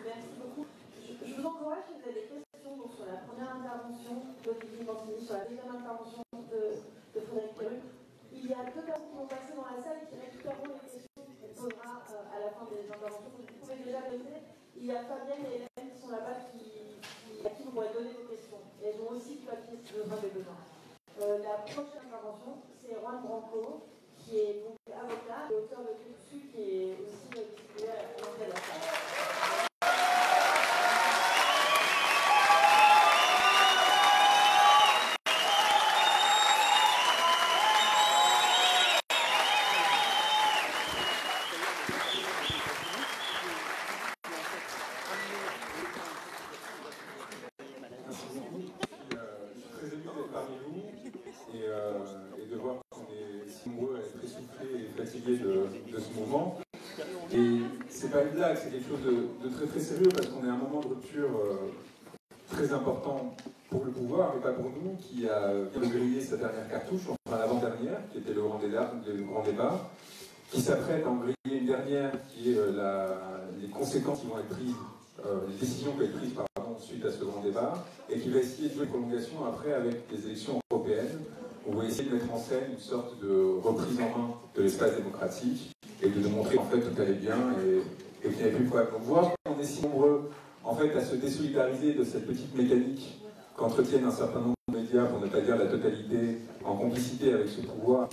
F: Merci beaucoup. Je vous encourage, si vous avez des questions donc, sur la première intervention d'Olivier Mancini, sur la deuxième intervention de Frédéric Perruque. Il y a deux personnes qui vont passer dans la salle et qui récupéreront les questions qu'on posera à la fin des interventions. Donc, vous pouvez déjà noter. Il y a Fabienne et Hélène qui sont là-bas à qui vous pourrez donner vos questions. Et elles ont aussi du papier si vous en avez besoin. La prochaine intervention, c'est Juan Branco, qui est donc avocat et auteur de Cultu, qui est aussi distribué à l'entrée de la salle.
J: De ce mouvement. Et c'est pas une blague, c'est quelque chose de très très sérieux parce qu'on est à un moment de rupture très important pour le pouvoir, mais pas pour nous, qui a grillé sa dernière cartouche, enfin l'avant-dernière, qui était le grand débat, qui s'apprête à en griller une dernière, qui est les conséquences qui vont être prises, les décisions qui vont être prises suite à ce grand débat, et qui va essayer de jouer prolongation après avec les élections européennes. On va essayer de mettre en scène une sorte de reprise en main de l'espace démocratique et de montrer en fait tout allait bien et qu'il n'y avait plus de problème. Donc voir qu'on est si nombreux en fait à se désolidariser de cette petite mécanique qu'entretiennent un certain nombre de médias, pour ne pas dire la totalité, en complicité avec ce pouvoir,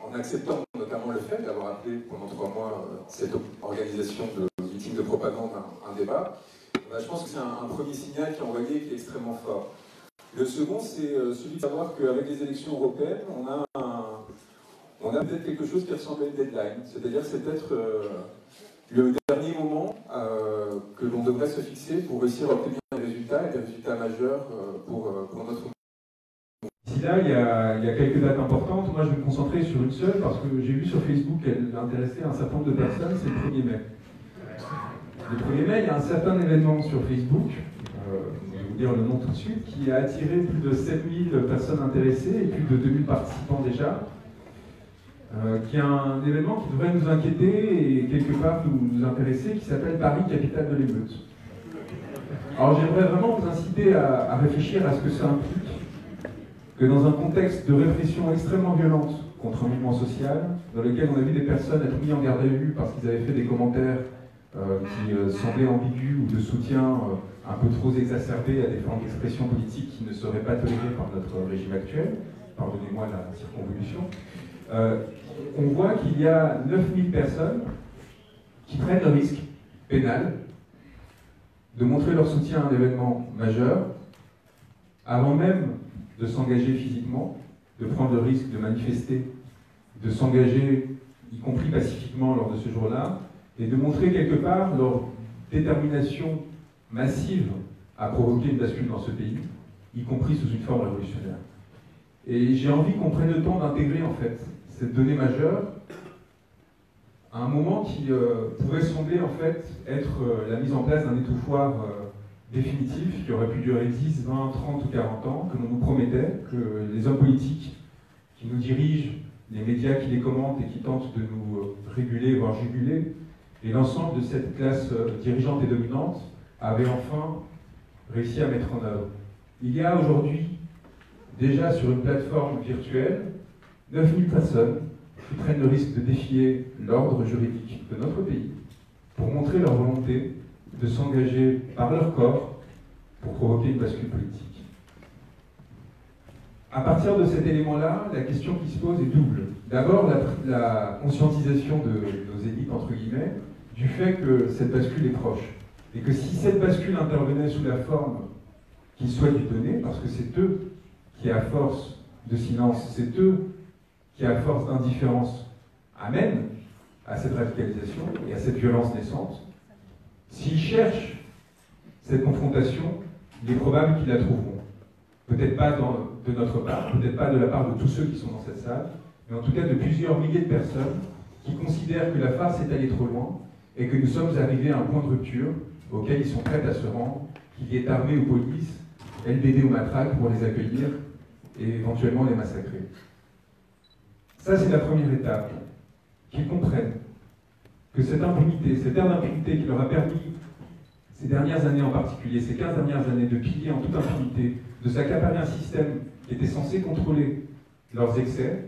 J: en acceptant notamment le fait d'avoir appelé pendant 3 mois cette organisation de meeting de propagande un débat, je pense que c'est un premier signal qui est envoyé qui est extrêmement fort. Le second, c'est celui de savoir qu'avec les élections européennes, on a peut-être quelque chose qui ressemble à une deadline. C'est-à-dire que c'est peut-être le dernier moment que l'on devrait se fixer pour réussir à obtenir des résultats et des résultat majeur pour notre monde. Ici là, il y a quelques dates importantes. Moi, je vais me concentrer sur une seule parce que j'ai vu sur Facebook qu'elle intéressait un certain nombre de personnes, c'est le 1er mai. Le 1er mai, il y a un certain événement sur Facebook, je vais vous dire le nom tout de suite, qui a attiré plus de 7000 personnes intéressées et plus de 2000 participants déjà, qui est un événement qui devrait nous inquiéter et quelque part nous intéresser, qui s'appelle Paris, capitale de l'émeute. Alors j'aimerais vraiment vous inciter à réfléchir à ce que ça implique, que dans un contexte de répression extrêmement violente contre un mouvement social, dans lequel on a vu des personnes être mises en garde à vue parce qu'ils avaient fait des commentaires qui semblaient ambigus ou de soutien un peu trop exacerbés à des formes d'expression politique qui ne seraient pas tolérées par notre régime actuel, pardonnez-moi la circonvolution, on voit qu'il y a 9000 personnes qui prennent le risque pénal de montrer leur soutien à un événement majeur avant même de s'engager physiquement, de prendre le risque de manifester, de s'engager, y compris pacifiquement lors de ce jour-là, et de montrer quelque part leur détermination massive à provoquer une bascule dans ce pays, y compris sous une forme révolutionnaire. Et j'ai envie qu'on prenne le temps d'intégrer en fait cette donnée majeure à un moment qui pourrait sembler en fait être la mise en place d'un étouffoir définitif qui aurait pu durer 10, 20, 30 ou 40 ans, que l'on nous promettait, que les hommes politiques qui nous dirigent, les médias qui les commentent et qui tentent de nous réguler, voire juguler, et l'ensemble de cette classe dirigeante et dominante avaient enfin réussi à mettre en œuvre. Il y a aujourd'hui, déjà sur une plateforme virtuelle, 9000 personnes qui prennent le risque de défier l'ordre juridique de notre pays pour montrer leur volonté de s'engager par leur corps pour provoquer une bascule politique. À partir de cet élément-là, la question qui se pose est double. D'abord, la conscientisation de nos élites, entre guillemets, du fait que cette bascule est proche. Et que si cette bascule intervenait sous la forme qu'ils souhaitent lui donner, parce que c'est eux qui, à force de silence, c'est eux qui, à force d'indifférence, amènent à cette radicalisation et à cette violence naissante, s'ils cherchent cette confrontation, il est probable qu'ils la trouveront. Peut-être pas de notre part, peut-être pas de la part de tous ceux qui sont dans cette salle, mais en tout cas de plusieurs milliers de personnes qui considèrent que la farce est allée trop loin et que nous sommes arrivés à un point de rupture auquel ils sont prêts à se rendre, qu'il y ait armée ou police, LBD ou matraque pour les accueillir et éventuellement les massacrer. Ça, c'est la première étape. Qu'ils comprennent que cette impunité, cette ère d'impunité qui leur a permis, ces dernières années en particulier, ces 15 dernières années, de piller en toute impunité, de s'accaparer un système qui était censé contrôler leurs excès,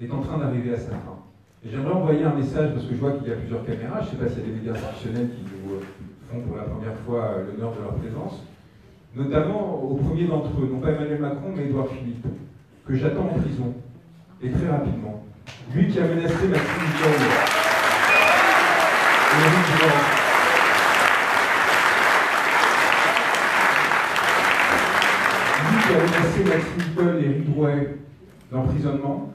J: est en train d'arriver à sa fin. Et j'aimerais envoyer un message, parce que je vois qu'il y a plusieurs caméras, je ne sais pas s'il y a des médias institutionnels qui nous font pour la première fois l'honneur de leur présence, notamment au premier d'entre eux, non pas Emmanuel Macron, mais Édouard Philippe, que j'attends en prison, et très rapidement. Lui qui a menacé Maxime Nicole et Éric Drouet. Lui qui a menacé Maxime Nicole et Éric Drouet d'emprisonnement.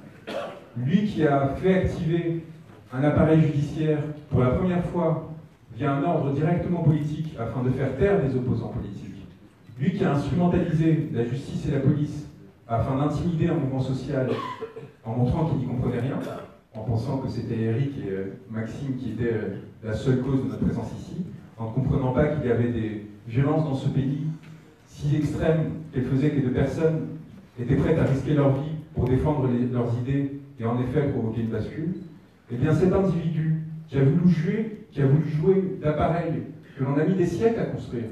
J: Lui qui a fait activer un appareil judiciaire pour la première fois via un ordre directement politique afin de faire taire des opposants politiques. Lui qui a instrumentalisé la justice et la police afin d'intimider un mouvement social en montrant qu'il n'y comprenait rien, en pensant que c'était Éric et Maxime qui étaient la seule cause de notre présence ici, en ne comprenant pas qu'il y avait des violences dans ce pays si extrêmes qu'elles faisaient que des personnes étaient prêtes à risquer leur vie pour défendre leurs idées et en effet provoquer une bascule. Eh bien cet individu qui a voulu jouer d'appareils que l'on a mis des siècles à construire,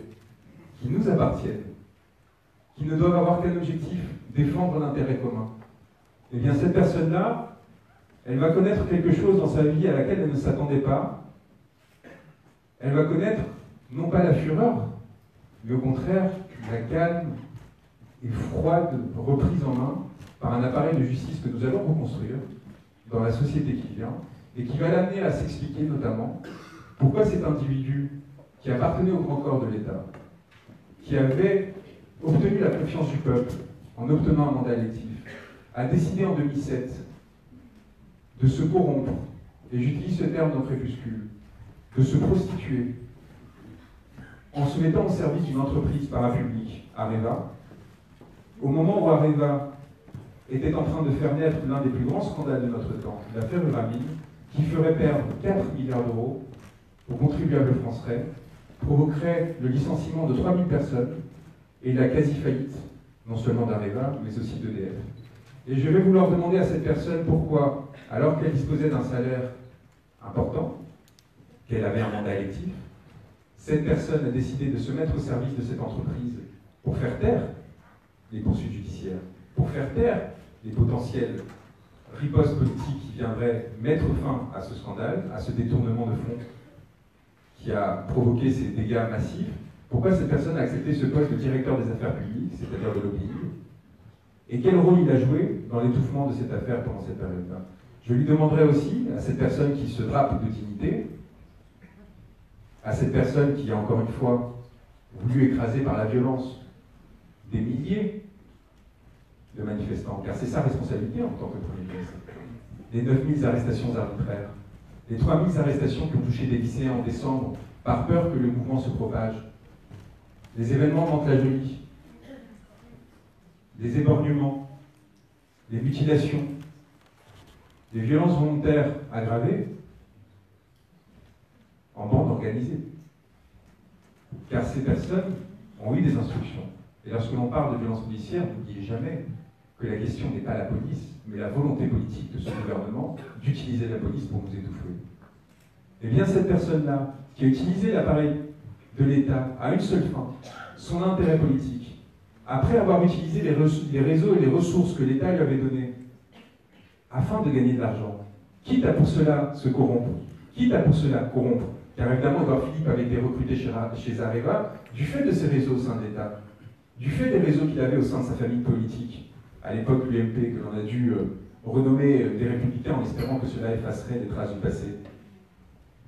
J: qui nous appartiennent, qui ne doivent avoir qu'un objectif, défendre l'intérêt commun, eh bien cette personne-là, elle va connaître quelque chose dans sa vie à laquelle elle ne s'attendait pas. Elle va connaître, non pas la fureur, mais au contraire, la calme et froide reprise en main par un appareil de justice que nous allons reconstruire dans la société qui vient, et qui va l'amener à s'expliquer notamment pourquoi cet individu qui appartenait au grand corps de l'État, qui avait obtenu la confiance du peuple en obtenant un mandat électif, a décidé en 2007 de se corrompre, et j'utilise ce terme dans Crépuscule, de se prostituer en se mettant au service d'une entreprise parapublique, Areva, au moment où Areva était en train de faire naître l'un des plus grands scandales de notre temps, l'affaire Uramine, qui ferait perdre 4 milliards d'euros aux contribuables français, provoquerait le licenciement de 3000 personnes et la quasi-faillite, non seulement d'Areva, mais aussi d'EDF. Et je vais vouloir demander à cette personne pourquoi, alors qu'elle disposait d'un salaire important, qu'elle avait un mandat électif, cette personne a décidé de se mettre au service de cette entreprise pour faire taire les poursuites judiciaires, pour faire taire les potentielles ripostes politiques qui viendraient mettre fin à ce scandale, à ce détournement de fonds qui a provoqué ces dégâts massifs. Pourquoi cette personne a accepté ce poste de directeur des affaires publiques, c'est-à-dire de l'OPI, et quel rôle il a joué dans l'étouffement de cette affaire pendant cette période-là? Je lui demanderai aussi, à cette personne qui se drape de dignité, à cette personne qui a encore une fois voulu écraser par la violence des milliers de manifestants, car c'est sa responsabilité en tant que Premier ministre, les 9000 arrestations arbitraires, les 3000 arrestations qui ont touché des lycéens en décembre par peur que le mouvement se propage, les événements de Mantes-la-Jolie, les éborgnements, les mutilations, les violences volontaires aggravées en bande organisée. Car ces personnes ont eu des instructions. Et lorsque l'on parle de violence policière, n'oubliez jamais que la question n'est pas la police, mais la volonté politique de ce gouvernement d'utiliser la police pour nous étouffer. Et bien cette personne-là, qui a utilisé l'appareil de l'État à une seule fin, son intérêt politique, après avoir utilisé les réseaux et les ressources que l'État lui avait données, afin de gagner de l'argent, quitte à pour cela se corrompre, quitte à pour cela corrompre, car évidemment Édouard Philippe avait été recruté chez Areva, du fait de ses réseaux au sein de l'État, du fait des réseaux qu'il avait au sein de sa famille politique, à l'époque l'UMP, que l'on a dû renommer des Républicains en espérant que cela effacerait les traces du passé.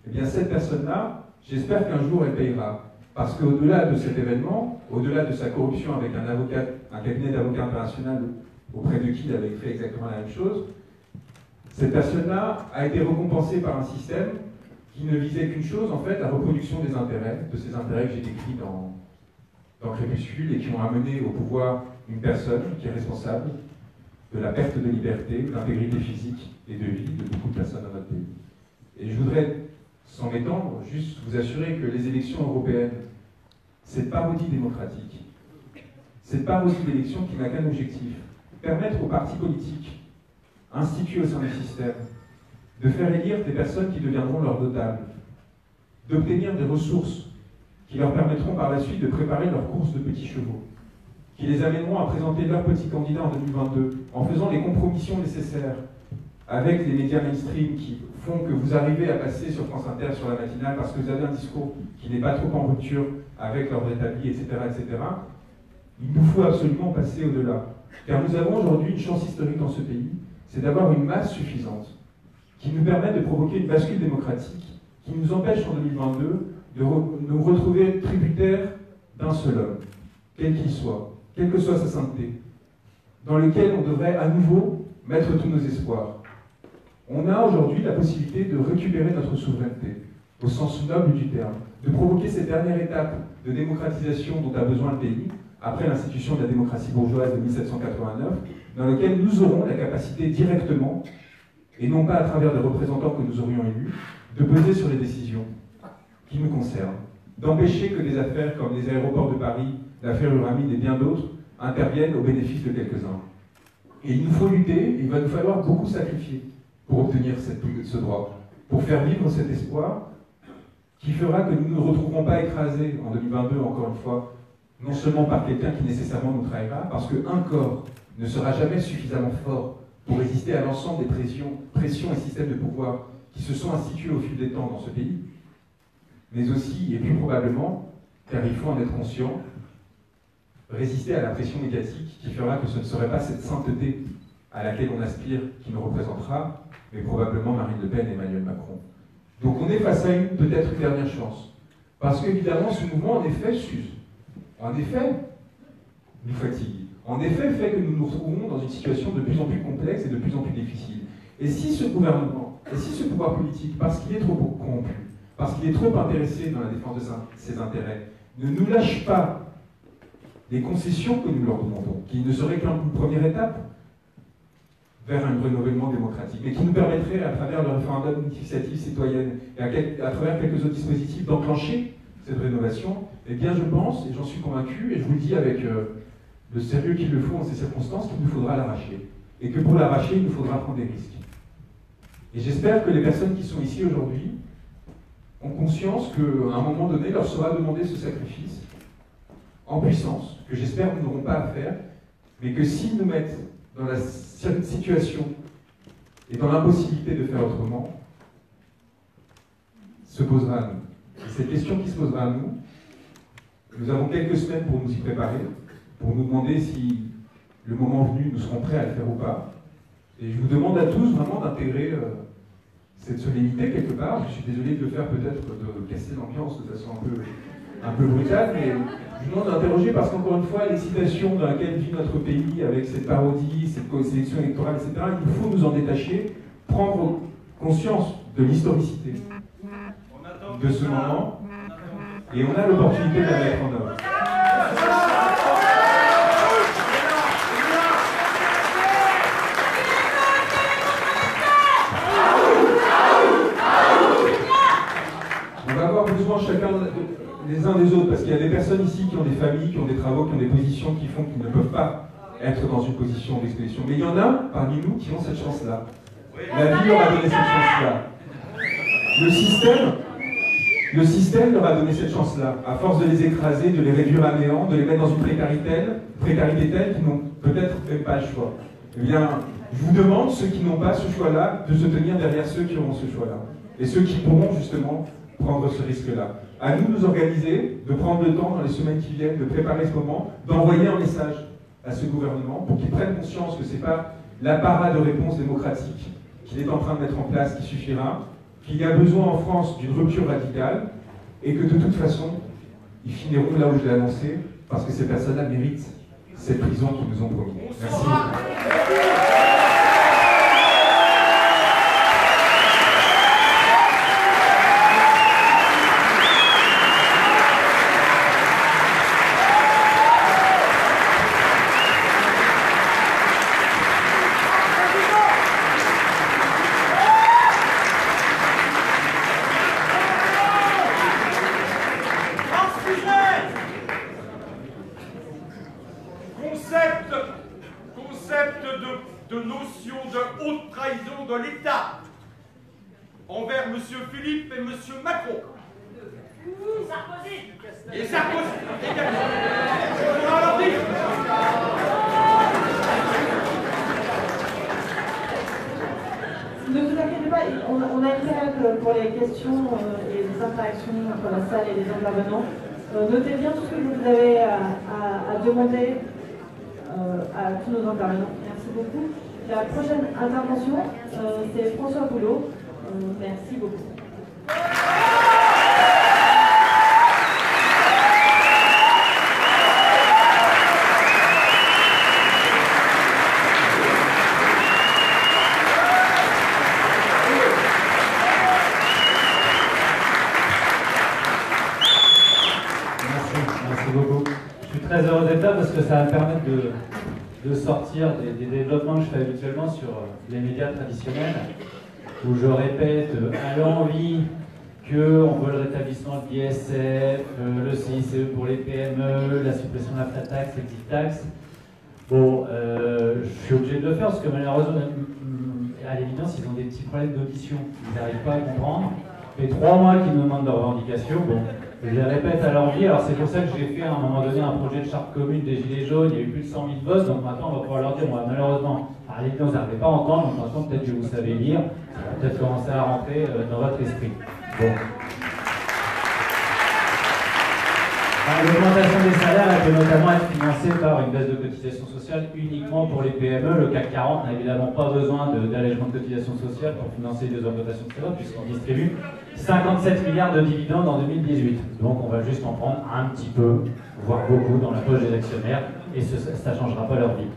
J: Eh bien cette personne-là, j'espère qu'un jour elle payera, parce qu'au-delà de cet événement, au-delà de sa corruption avec un cabinet d'avocats international auprès de qui il avait fait exactement la même chose, cette personne-là a été récompensée par un système qui ne visait qu'une chose, en fait, la reproduction des intérêts, de ces intérêts que j'ai décrits dans Crépuscule et qui ont amené au pouvoir une personne qui est responsable de la perte de liberté, d'intégrité physique et de vie de beaucoup de personnes dans notre pays. Et je voudrais, sans m'étendre, juste vous assurer que les élections européennes, cette parodie démocratique, cette parodie d'élection qui n'a qu'un objectif, permettre aux partis politiques institués au sein du système de faire élire des personnes qui deviendront leurs notables, d'obtenir des ressources qui leur permettront par la suite de préparer leur course de petits chevaux, qui les amèneront à présenter leurs petits candidats en 2022, en faisant les compromissions nécessaires avec les médias mainstream qui font que vous arrivez à passer sur France Inter, sur la matinale, parce que vous avez un discours qui n'est pas trop en rupture avec l'ordre établi, etc., etc. Il nous faut absolument passer au-delà. Car nous avons aujourd'hui une chance historique dans ce pays, c'est d'avoir une masse suffisante qui nous permet de provoquer une bascule démocratique qui nous empêche en 2022 de nous retrouver tributaires d'un seul homme, quel qu'il soit, quelle que soit sa sainteté, dans lequel on devrait à nouveau mettre tous nos espoirs. On a aujourd'hui la possibilité de récupérer notre souveraineté, au sens noble du terme, de provoquer cette dernière étape de démocratisation dont a besoin le pays, après l'institution de la démocratie bourgeoise de 1789, dans laquelle nous aurons la capacité directement, et non pas à travers des représentants que nous aurions élus, de peser sur les décisions qui nous concernent, d'empêcher que des affaires comme les aéroports de Paris, l'affaire Uramine et bien d'autres interviennent au bénéfice de quelques-uns. Et il nous faut lutter, il va nous falloir beaucoup sacrifier pour obtenir ce droit, pour faire vivre cet espoir qui fera que nous ne nous retrouverons pas écrasés en 2022, encore une fois, non seulement par quelqu'un qui nécessairement nous trahira, parce qu'un corps ne sera jamais suffisamment fort pour résister à l'ensemble des pressions et systèmes de pouvoir qui se sont institués au fil des temps dans ce pays, mais aussi, et plus probablement, car il faut en être conscient, résister à la pression médiatique qui fera que ce ne serait pas cette sainteté à laquelle on aspire qui nous représentera, mais probablement Marine Le Pen et Emmanuel Macron. Donc on est face à peut-être une dernière chance. Parce qu'évidemment, ce mouvement, en effet, s'use. En effet, nous fatigue. En effet, fait que nous nous retrouvons dans une situation de plus en plus complexe et de plus en plus difficile. Et si ce gouvernement, et si ce pouvoir politique, parce qu'il est trop corrompu, parce qu'il est trop intéressé dans la défense de ses intérêts, ne nous lâchent pas les concessions que nous leur demandons, qui ne seraient qu'une première étape vers un renouvellement démocratique, mais qui nous permettrait, à travers le référendum d'initiative citoyenne et à travers quelques autres dispositifs, d'enclencher cette rénovation, eh bien je pense, et j'en suis convaincu, et je vous le dis avec le sérieux qu'il le faut en ces circonstances, qu'il nous faudra l'arracher. Et que pour l'arracher, il nous faudra prendre des risques. Et j'espère que les personnes qui sont ici aujourd'hui ont conscience qu'à un moment donné, leur sera demandé ce sacrifice en puissance, que j'espère nous n'aurons pas à faire, mais que s'ils nous mettent dans la situation et dans l'impossibilité de faire autrement, se posera à nous. Et cette question qui se posera à nous, nous avons quelques semaines pour nous y préparer, pour nous demander si le moment venu, nous serons prêts à le faire ou pas. Et je vous demande à tous vraiment d'intégrer cette solennité quelque part. Je suis désolé de le faire peut-être, de casser l'ambiance de façon un peu brutale, mais je vous demande d'interroger parce qu'encore une fois, l'excitation dans laquelle vit notre pays, avec cette parodie, cette sélection électorale, etc., il faut nous en détacher, prendre conscience de l'historicité de ce moment, et on a l'opportunité de la mettre en œuvre. On va avoir besoin chacun les uns des autres, parce qu'il y a des personnes ici qui ont des familles, qui ont des travaux, qui ont des positions qui font qu'ils ne peuvent pas être dans une position d'expédition. Mais il y en a parmi nous qui ont cette chance-là. La vie leur a donné cette chance-là. Le système leur a donné cette chance-là, à force de les écraser, de les réduire à néant, de les mettre dans une précarité telle qu'ils n'ont peut-être même pas le choix. Eh bien, je vous demande, ceux qui n'ont pas ce choix-là, de se tenir derrière ceux qui auront ce choix-là. Et ceux qui pourront justement prendre ce risque-là. À nous de nous organiser, de prendre le temps dans les semaines qui viennent, de préparer ce moment, d'envoyer un message à ce gouvernement pour qu'il prenne conscience que ce n'est pas l'apparat de réponse démocratique qu'il est en train de mettre en place qui suffira, qu'il y a besoin en France d'une rupture radicale et que de toute façon, ils finiront là où je l'ai annoncé parce que ces personnes-là méritent cette prison qu'ils nous ont promis. Merci.
K: de notion de haute trahison de l'État envers M. Philippe et M. Macron. Et Sarkozy. On va leur dire.
L: Ne vous inquiétez pas, on a une période pour les questions et les interactions entre la salle et les intervenants. Notez bien tout ce que vous avez à demander à tous nos intervenants. Merci beaucoup. La prochaine intervention, c'est François Boulot. Merci beaucoup.
M: Merci beaucoup. Je suis très heureux d'être là parce que ça va me permettre de sortir des développements que je fais habituellement sur les médias traditionnels, où je répète à l'envi qu'on veut le rétablissement de l'ISF, le CICE pour les PME, la suppression de la flat tax, l'exit tax. Bon, je suis obligé de le faire parce que malheureusement, à l'évidence, ils ont des petits problèmes d'audition. Ils n'arrivent pas à comprendre. Ça fait 3 mois qu'ils nous demandent leurs revendications. Bon, je les répète à l'envi. Alors c'est pour ça que j'ai fait à un moment donné un projet de charte commune des Gilets jaunes. Il y a eu plus de 100 000 votes. Donc maintenant, on va pouvoir leur dire, moi, malheureusement, à l'évidence, vous n'arrivez pas à entendre. Donc maintenant, peut-être que vous savez lire. Ça va peut-être commencer à rentrer dans votre esprit. Bon. L'augmentation des salaires, elle peut notamment être financée par une baisse de cotisation sociale uniquement pour les PME. Le CAC 40 n'a évidemment pas besoin d'allègement de cotisation sociale pour financer des augmentations de salaire, puisqu'il distribue 57 milliards de dividendes en 2018. Donc on va juste en prendre un petit peu, voire beaucoup, dans la poche des actionnaire, et ça ne changera pas leur vie.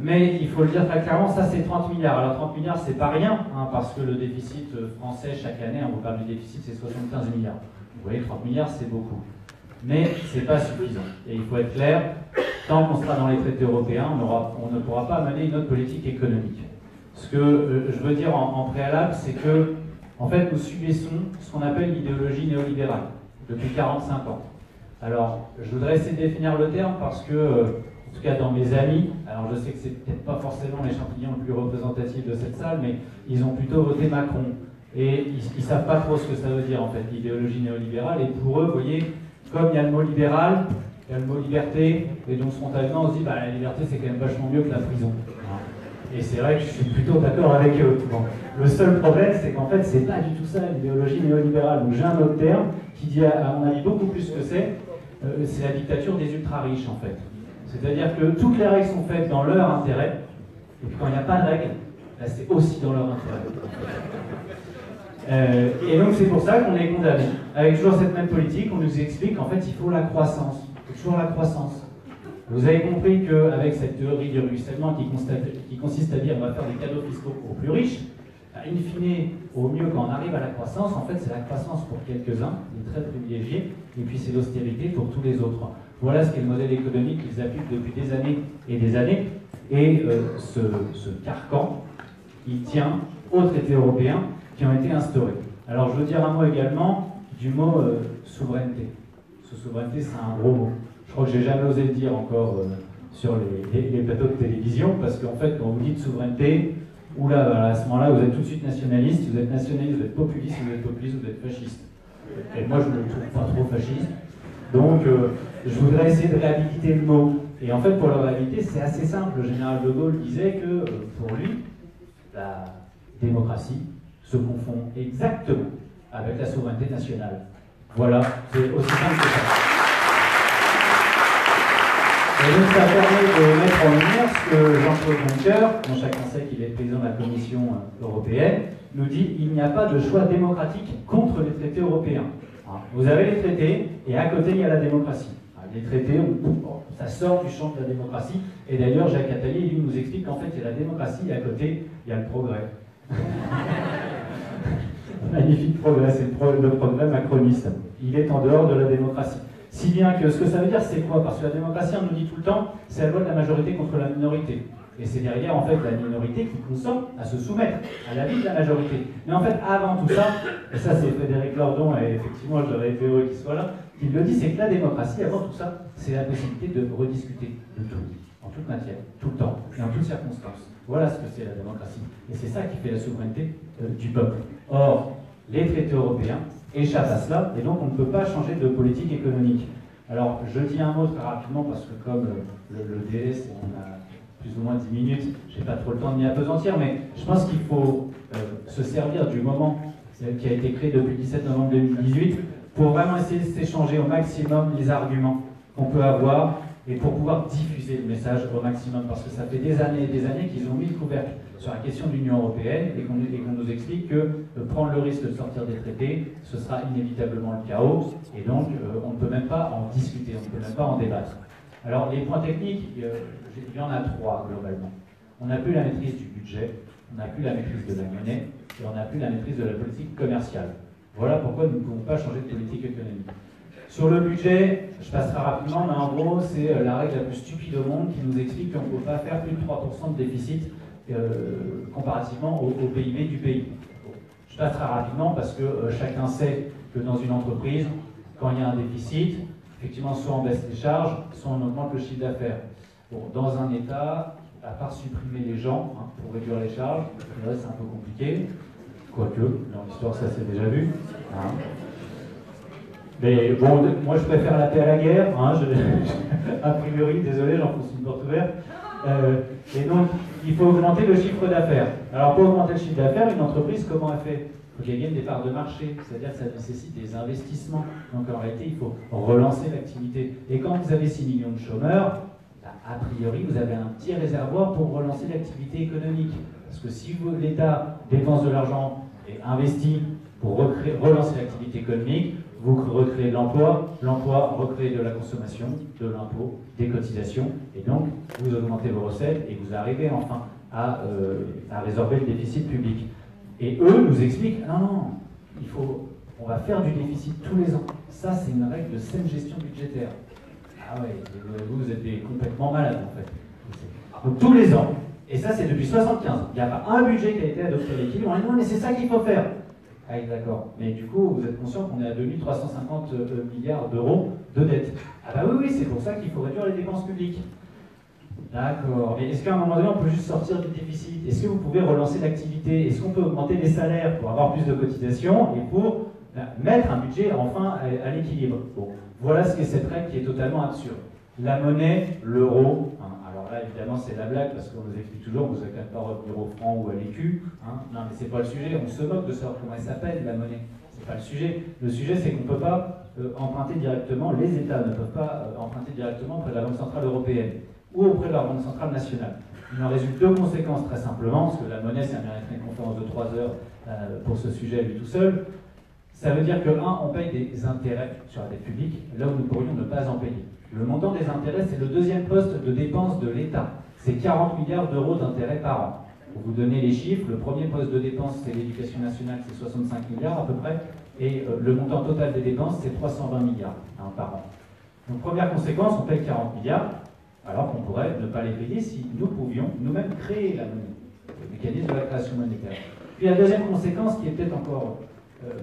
M: Mais il faut le dire très clairement, ça c'est 30 milliards. Alors 30 milliards, c'est pas rien, hein, parce que le déficit français chaque année, on vous parle du déficit, c'est 75 milliards. Vous voyez, 30 milliards, c'est beaucoup. mais ce n'est pas suffisant. Et il faut être clair, tant qu'on sera dans les traités européens, on ne pourra pas mener une autre politique économique. Ce que je veux dire en préalable, c'est que, en fait, nous subissons ce qu'on appelle l'idéologie néolibérale depuis 45 ans. Alors, je voudrais essayer de définir le terme parce que, en tout cas dans mes amis, alors je sais que c'est peut-être pas forcément l'échantillon le plus représentatif de cette salle, mais ils ont plutôt voté Macron. Et ils ne savent pas trop ce que ça veut dire, en fait, l'idéologie néolibérale. Et pour eux, vous voyez, comme il y a le mot libéral, il y a le mot liberté, et donc spontanément on se dit, bah, la liberté c'est quand même vachement mieux que la prison. Et c'est vrai que je suis plutôt d'accord avec eux. Bon. Le seul problème, c'est qu'en fait, c'est pas du tout ça l'idéologie néolibérale. Donc j'ai un autre terme qui dit, à mon avis, beaucoup plus que c'est la dictature des ultra-riches, en fait. C'est-à-dire que toutes les règles sont faites dans leur intérêt, et puis quand il n'y a pas de règles, là, c'est aussi dans leur intérêt. Et donc c'est pour ça qu'on est condamné. Avec toujours cette même politique, on nous explique qu'en fait, il faut la croissance. Il faut toujours la croissance. Vous avez compris qu'avec cette théorie du ruissellement qui consiste à dire on va faire des cadeaux fiscaux aux plus riches, in fine, au mieux quand on arrive à la croissance, en fait c'est la croissance pour quelques-uns, les très privilégiés, et puis c'est l'austérité pour tous les autres. Voilà ce qu'est le modèle économique qu'ils appliquent depuis des années et des années. Et ce carcan, il tient aux traités européens qui ont été instaurés. Alors je veux dire un mot également du mot souveraineté. Ce souveraineté, c'est un gros mot. Je crois que j'ai jamais osé le dire encore sur les plateaux de télévision, parce qu'en fait, quand vous dites souveraineté, oula, à ce moment-là, vous êtes tout de suite nationaliste, vous êtes nationaliste, vous êtes populiste, vous êtes fasciste. Et moi, je ne me trouve pas trop fasciste. Donc, je voudrais essayer de réhabiliter le mot. Et en fait, pour le réhabiliter, c'est assez simple. Le général de Gaulle disait que, pour lui, la démocratie se confond exactement avec la souveraineté nationale. Voilà, c'est aussi simple que ça. Et donc ça permet de mettre en lumière ce que Jean-Claude Juncker, dont chacun sait qu'il est président de la Commission européenne, nous dit il n'y a pas de choix démocratique contre les traités européens. Vous avez les traités, et à côté il y a la démocratie. Les traités, ça sort du champ de la démocratie, et d'ailleurs Jacques Attali, lui, nous explique qu'en fait il y a la démocratie, et à côté il y a le progrès. Magnifique progrès, c'est le progrès macroniste. Il est en dehors de la démocratie. Si bien que ce que ça veut dire, c'est quoi? Parce que la démocratie, on nous dit tout le temps, c'est la loi de la majorité contre la minorité. Et c'est derrière, en fait, la minorité qui consent à se soumettre à l'avis de la majorité. Mais en fait, avant tout ça, et ça c'est Frédéric Lordon, et effectivement, j'aurais été heureux qu'il soit là, il le dit, c'est que la démocratie, avant tout ça, c'est la possibilité de rediscuter de tout, en toute matière, tout le temps, et en toutes circonstances. Voilà ce que c'est la démocratie. Et c'est ça qui fait la souveraineté du peuple. Or, les traités européens échappent à cela, et donc on ne peut pas changer de politique économique. Alors, je dis un mot très rapidement, parce que comme le délai, on a plus ou moins 10 minutes, je n'ai pas trop le temps de m'y appesantir, mais je pense qu'il faut se servir du moment qui a été créé depuis le 17 novembre 2018 pour vraiment essayer de s'échanger au maximum les arguments qu'on peut avoir et pour pouvoir diffuser le message au maximum, parce que ça fait des années et des années qu'ils ont mis le couvercle sur la question de l'Union européenne et qu'on nous explique que prendre le risque de sortir des traités, ce sera inévitablement le chaos, et donc on ne peut même pas en discuter, on ne peut même pas en débattre. Alors les points techniques, il y en a 3 globalement. On n'a plus la maîtrise du budget, on n'a plus la maîtrise de la monnaie, et on n'a plus la maîtrise de la politique commerciale. Voilà pourquoi nous ne pouvons pas changer de politique économique. Sur le budget, je passerai rapidement, mais en gros, c'est la règle la plus stupide au monde qui nous explique qu'on ne peut pas faire plus de 3% de déficit comparativement au PIB du pays. Bon, je passerai rapidement parce que chacun sait que dans une entreprise, quand il y a un déficit, effectivement, soit on baisse les charges, soit on augmente le chiffre d'affaires. Bon, dans un État, à part supprimer les gens pour réduire les charges, c'est un peu compliqué, quoique, dans l'histoire, ça s'est déjà vu. Mais bon, moi je préfère la paix à la guerre, a priori, désolé, j'enfonce une porte ouverte. Et donc, il faut augmenter le chiffre d'affaires. Alors, pour augmenter le chiffre d'affaires, une entreprise, comment elle fait? Il faut qu'elle gagne des parts de marché, c'est-à-dire que ça nécessite des investissements. Donc, en réalité, il faut relancer l'activité. Et quand vous avez 6 millions de chômeurs, a priori, vous avez un petit réservoir pour relancer l'activité économique. Parce que si l'État dépense de l'argent et investit pour relancer l'activité économique, vous recréez de l'emploi, l'emploi recrée de la consommation, de l'impôt, des cotisations, et donc vous augmentez vos recettes et vous arrivez enfin à résorber le déficit public. Et eux nous expliquent, non, il faut on va faire du déficit tous les ans. Ça, c'est une règle de saine gestion budgétaire. Ah ouais, vous êtes complètement malade en fait. Donc tous les ans, et ça c'est depuis 75, il n'y a pas un budget qui a été adopté à l'équilibre. On dit non, mais c'est ça qu'il faut faire. Ah d'accord, mais du coup, vous êtes conscient qu'on est à 2350 milliards d'euros de dette. Ah bah oui, c'est pour ça qu'il faut réduire les dépenses publiques. D'accord, mais est-ce qu'à un moment donné, on peut juste sortir du déficit? Est-ce que vous pouvez relancer l'activité? Est-ce qu'on peut augmenter les salaires pour avoir plus de cotisations et pour mettre un budget enfin à l'équilibre? Bon, voilà ce qu'est cette règle qui est totalement absurde. La monnaie, l'euro, hein, alors là évidemment c'est la blague parce qu'on nous explique toujours que vous n'avez qu'à pas revenir au franc ou à l'écu, hein. Non mais c'est pas le sujet, on se moque de savoir comment elle s'appelle la monnaie, c'est pas le sujet. Le sujet c'est qu'on ne peut pas emprunter directement, les États ne peuvent pas emprunter directement auprès de la Banque Centrale Européenne ou auprès de la Banque Centrale Nationale. Il en résulte deux conséquences très simplement, parce que la monnaie ça mériterait une conférence de 3 heures pour ce sujet lui tout seul. Ça veut dire que, on paye des intérêts sur la dette publique, là où nous pourrions ne pas en payer. Le montant des intérêts, c'est le deuxième poste de dépense de l'État. C'est 40 milliards d'euros d'intérêts par an. Pour vous donner les chiffres, le premier poste de dépense, c'est l'éducation nationale, c'est 65 milliards à peu près, et le montant total des dépenses, c'est 320 milliards par an. Donc première conséquence, on paye 40 milliards, alors qu'on pourrait ne pas les payer si nous pouvions nous-mêmes créer la monnaie, le mécanisme de la création monétaire. Puis la deuxième conséquence, qui est peut-être encore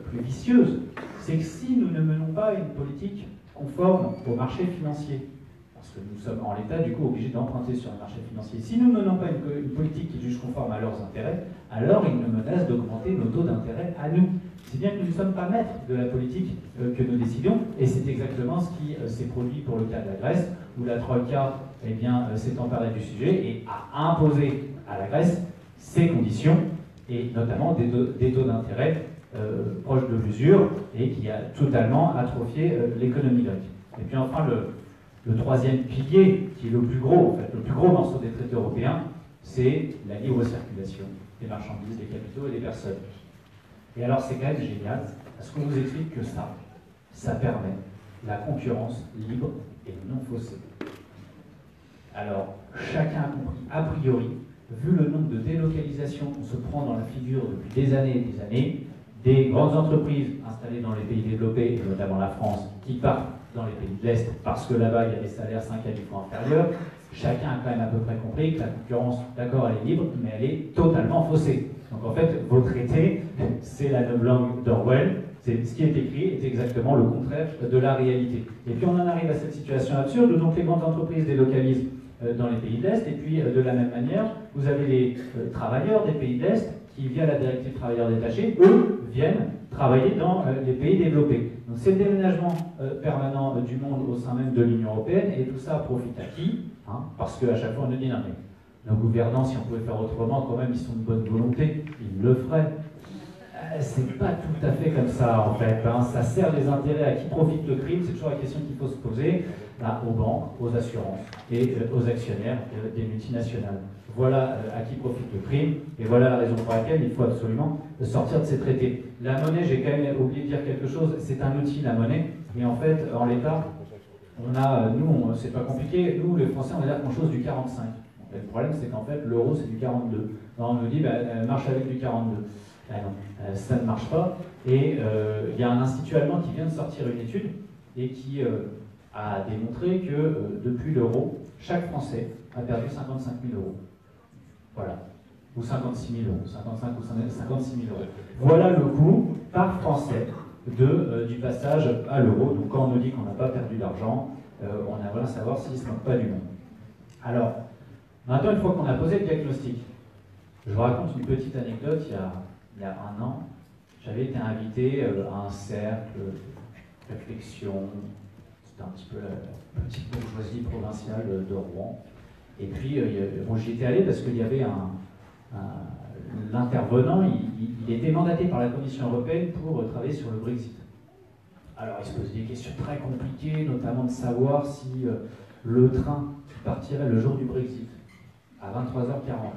M: plus vicieuse, c'est que si nous ne menons pas une politique conforme au marché financier, parce que nous sommes en l'état du coup obligés d'emprunter sur le marché financier, si nous ne menons pas une politique qui juge conforme à leurs intérêts, alors ils nous menacent d'augmenter nos taux d'intérêt à nous. C'est bien que nous ne sommes pas maîtres de la politique que nous décidons, et c'est exactement ce qui s'est produit pour le cas de la Grèce, où la Troïka s'est emparée du sujet et a imposé à la Grèce ses conditions, et notamment des taux d'intérêt proche de l'usure et qui a totalement atrophié l'économie grecque. Et puis enfin, le troisième pilier, qui est le plus gros, en fait, le plus gros morceau des traités européens, c'est la libre circulation des marchandises, des capitaux et des personnes. Et alors c'est quand même génial, parce qu'on nous explique que ça permet la concurrence libre et non faussée. Alors, chacun a compris, a priori, vu le nombre de délocalisations qu'on se prend dans la figure depuis des années, des grandes entreprises installées dans les pays développés, et notamment la France, qui partent dans les pays de l'Est parce que là-bas il y a des salaires 5 à 10 fois inférieurs, chacun a quand même à peu près compris que la concurrence, d'accord, elle est libre, mais elle est totalement faussée. Donc en fait, vos traités, c'est la novlangue d'Orwell, ce qui est écrit est exactement le contraire de la réalité. Et puis on en arrive à cette situation absurde, donc les grandes entreprises délocalisent dans les pays de l'Est, et puis de la même manière, vous avez les travailleurs des pays de l'Est qui, via la directive travailleurs détachés, eux, viennent travailler dans les pays développés. Donc c'est le déménagement permanent du monde au sein même de l'Union européenne, et tout ça profite à qui, hein? Parce qu'à chaque fois on nous dit non mais nos gouvernants, si on pouvait faire autrement, quand même ils sont de bonne volonté, ils le feraient. C'est pas tout à fait comme ça en fait, hein. Ça sert les intérêts à qui profite le crime, c'est toujours la question qu'il faut se poser, là, aux banques, aux assurances et aux actionnaires des multinationales. Voilà à qui profite le crime, et voilà la raison pour laquelle il faut absolument sortir de ces traités. La monnaie, j'ai quand même oublié de dire quelque chose, c'est un outil, la monnaie, et en fait, en l'état, on a, nous, c'est pas compliqué, nous, les Français, on va dire qu'on chose du 45. Le problème, c'est qu'en fait, l'euro, c'est du 42. Alors, on nous dit, marche avec du 42. Non, ça ne marche pas, et il y a un institut allemand qui vient de sortir une étude, et qui a démontré que depuis l'euro, chaque Français a perdu 55 000 euros. Voilà. Ou 56 000 euros. 55 ou 56 000 euros. Voilà le coût par Français du passage à l'euro. Donc quand on nous dit qu'on n'a pas perdu d'argent, on aimerait savoir s'il ne se moque pas du monde. Alors, maintenant, une fois qu'on a posé le diagnostic, je vous raconte une petite anecdote. Il y a un an, j'avais été invité à un cercle de réflexion. C'était un petit peu la petite bourgeoisie provinciale de Rouen. Et puis, bon, j'y étais allé parce qu'il y avait l'intervenant, il était mandaté par la Commission européenne pour travailler sur le Brexit. Alors, il se posait des questions très compliquées, notamment de savoir si le train partirait le jour du Brexit, à 23h40.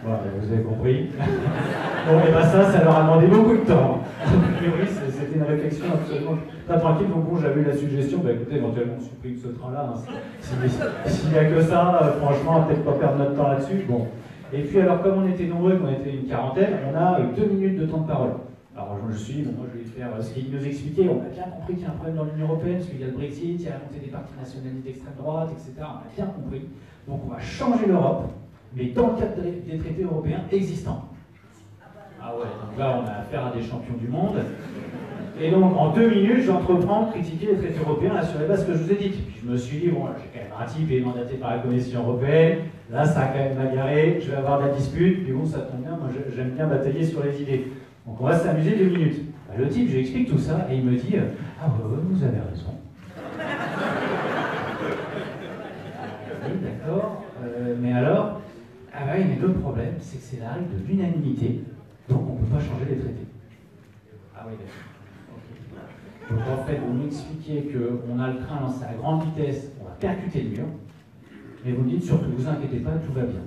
M: Voilà, vous avez compris. Bon, et bien ça leur a demandé beaucoup de temps. Oui, c'était une réflexion absolument pas tranquille. Donc bon, j'avais eu la suggestion, écoutez, éventuellement on supprime ce train-là. Hein, s'il n'y a que ça, franchement, on va peut-être pas perdre notre temps là-dessus. Bon, Et puis alors comme on était nombreux, qu'on était une quarantaine, on a 2 minutes de temps de parole. Alors je me suis dit, bon, moi je vais faire ce qu'il nous expliquait, on a bien compris qu'il y a un problème dans l'Union Européenne, parce qu'il y a le Brexit, il y a la montée des partis nationalistes d'extrême droite, etc. On a bien compris. Donc on va changer l'Europe, mais dans le cadre des traités européens existants. Ah ouais, donc là on a affaire à des champions du monde. Et donc en 2 minutes, j'entreprends de critiquer les traités européens là, sur les bases que je vous ai dites. Puis je me suis dit, bon, j'ai quand même un type qui est mandaté par la Commission européenne, là ça a quand même bagarré, je vais avoir de la dispute, puis bon ça tombe bien, moi j'aime bien batailler sur les idées. Donc on va s'amuser 2 minutes. Bah, le type, je lui explique tout ça et il me dit ah ouais, vous avez raison. Oui, d'accord. Mais alors, ah ouais, mais le problème, c'est que c'est la règle de l'unanimité, donc on ne peut pas changer les traités. Ah oui, d'accord. Okay. Donc en fait, vous m'expliquez qu'on a le train lancé à grande vitesse, on va percuter le mur, mais vous me dites surtout, vous inquiétez pas, tout va bien.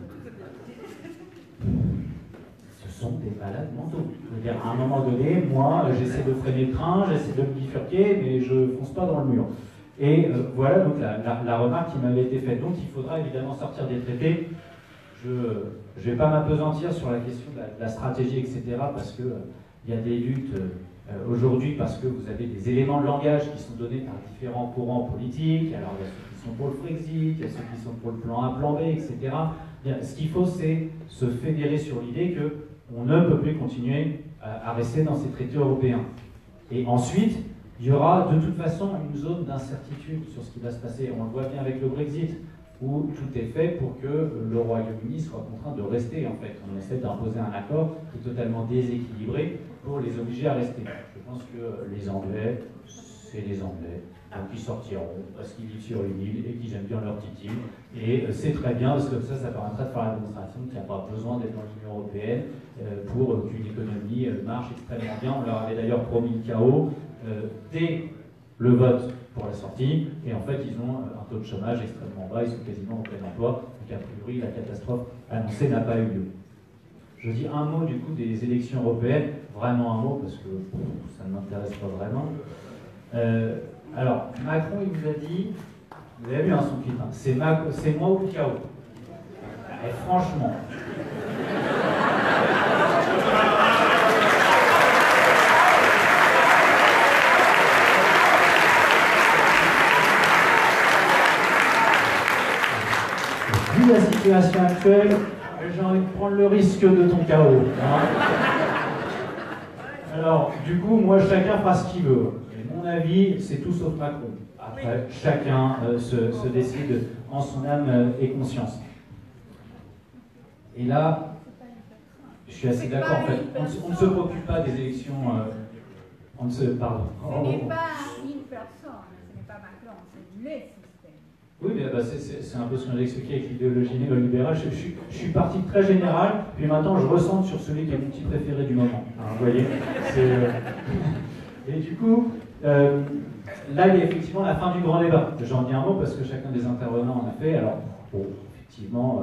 M: Ce sont des malades mentaux. Je veux dire, à un moment donné, moi, j'essaie de freiner le train, j'essaie de me bifurquer, mais je ne fonce pas dans le mur. Et voilà donc la remarque qui m'avait été faite. Donc il faudra évidemment sortir des traités. Je ne vais pas m'apesantir sur la question de la stratégie, etc., parce qu'il y a des luttes aujourd'hui, parce que vous avez des éléments de langage qui sont donnés par différents courants politiques. Alors il y a ceux qui sont pour le Frexit, il y a ceux qui sont pour le plan A, plan B, etc. Bien, ce qu'il faut, c'est se fédérer sur l'idée qu'on ne peut plus continuer à rester dans ces traités européens. Et ensuite, il y aura de toute façon une zone d'incertitude sur ce qui va se passer. On le voit bien avec le Brexit, où tout est fait pour que le Royaume-Uni soit contraint de rester, en fait. On essaie d'imposer un accord qui est totalement déséquilibré pour les obliger à rester. Je pense que les Anglais, c'est les Anglais. Donc ils sortiront parce qu'ils vivent sur une île et qu'ils aiment bien leur petite île. Et c'est très bien parce que ça permettra de faire la démonstration qu'il n'y a pas besoin d'être dans l'Union européenne pour qu'une économie marche extrêmement bien. On leur avait d'ailleurs promis le chaos dès le vote pour la sortie. Et en fait, ils ont un taux de chômage extrêmement bas, ils sont quasiment au plein emploi. Donc a priori, la catastrophe annoncée n'a pas eu lieu. Je dis un mot du coup des élections européennes, vraiment un mot parce que ça ne m'intéresse pas vraiment. Alors, Macron, il vous a dit, vous avez vu son clip, hein, c'est moi ou le chaos. Et franchement. Vu la situation actuelle, j'ai envie de prendre le risque de ton chaos. Hein. Alors, du coup, moi, chacun fera ce qu'il veut. Mon avis, c'est tout sauf Macron. Après, chacun se décide en son âme et conscience. Et là, je suis assez d'accord, en fait. On ne se préoccupe pas des élections. Pardon.
N: Ce n'est pas une personne, ce n'est pas Macron, c'est le système.
M: Oui, mais bah, c'est un peu ce que j'ai expliqué avec l'idéologie néolibérale. Je suis parti très général, puis maintenant je ressens sur celui qui est mon petit préféré du moment. Hein, vous voyez Et du coup, là, il y a effectivement la fin du grand débat. J'en dis un mot parce que chacun des intervenants en a fait. Alors, bon, effectivement,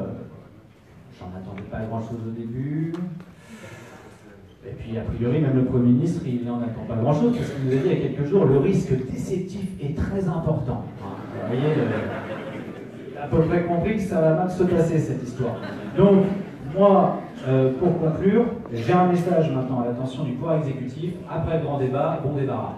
M: j'en attendais pas grand-chose au début. Et puis, a priori, même le Premier ministre, il n'en attend pas grand-chose parce qu'il nous a dit il y a quelques jours, le risque déceptif est très important. Vous voyez, il a à peu près compris que ça va mal se passer, cette histoire. Donc, moi, pour conclure, j'ai un message maintenant à l'attention du pouvoir exécutif. Après le grand débat, bon débarras.